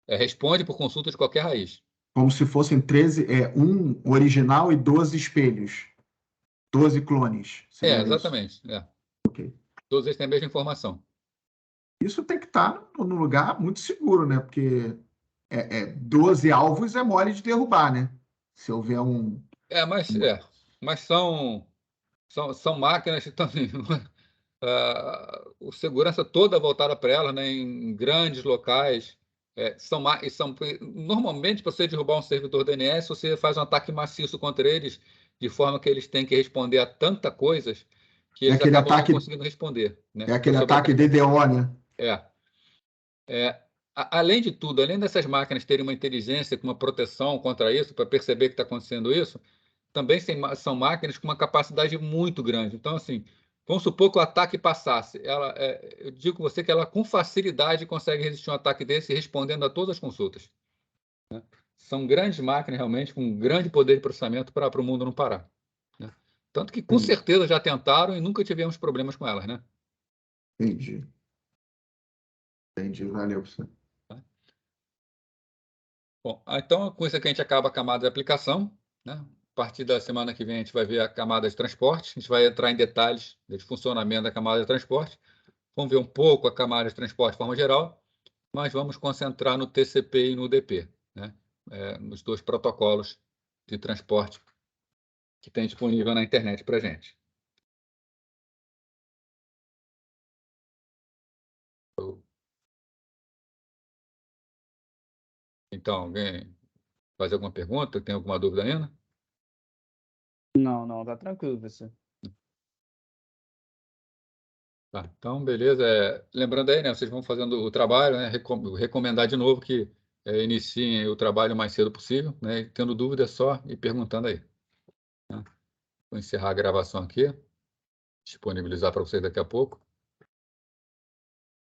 Speaker 1: Responde por consulta de qualquer raiz.
Speaker 4: como se fossem 13, um original e 12 espelhos, 12 clones. Seria isso?
Speaker 1: Exatamente.
Speaker 4: Ok.
Speaker 1: Todos eles têm a mesma informação.
Speaker 4: Isso tem que estar no lugar muito seguro, né? Porque 12 alvos é mole de derrubar, né? Se houver um.
Speaker 1: Mas são máquinas que estão o segurança toda voltada para elas, né, em grandes locais. Normalmente, para você derrubar um servidor DNS, você faz um ataque maciço contra eles, de forma que eles têm que responder a tanta coisas que
Speaker 4: É
Speaker 1: eles
Speaker 4: aquele
Speaker 1: acabam não
Speaker 4: ataque,
Speaker 1: conseguindo responder, né,
Speaker 4: é aquele
Speaker 1: para
Speaker 4: ataque DDoS, né?
Speaker 1: Além de tudo, além dessas máquinas terem uma inteligência, com uma proteção contra isso, para perceber que está acontecendo isso, também são máquinas com uma capacidade muito grande. Então, assim, vamos supor que o ataque passasse. Eu digo com você que ela, com facilidade, consegue resistir a um ataque desse, respondendo a todas as consultas. São grandes máquinas, realmente, com grande poder de processamento para o mundo não parar. Né? Tanto que, com certeza, já tentaram e nunca tivemos problemas com elas, né?
Speaker 4: Entendi. Valeu, professor.
Speaker 1: Bom, então, com isso aqui a gente acaba a camada de aplicação, né? A partir da semana que vem a gente vai ver a camada de transporte, a gente vai entrar em detalhes de funcionamento da camada de transporte, vamos ver um pouco a camada de transporte de forma geral, mas vamos concentrar no TCP e no UDP, né? Nos dois protocolos de transporte que tem disponível na internet para a gente. Então, alguém faz alguma pergunta? Tem alguma dúvida ainda?
Speaker 3: Não, tá tranquilo, professor.
Speaker 1: Tá, então, beleza. Lembrando aí, né, vocês vão fazendo o trabalho, né, recomendar de novo que iniciem o trabalho o mais cedo possível, né, e tendo dúvida é só ir perguntando aí. Né? Vou encerrar a gravação aqui, disponibilizar para vocês daqui a pouco.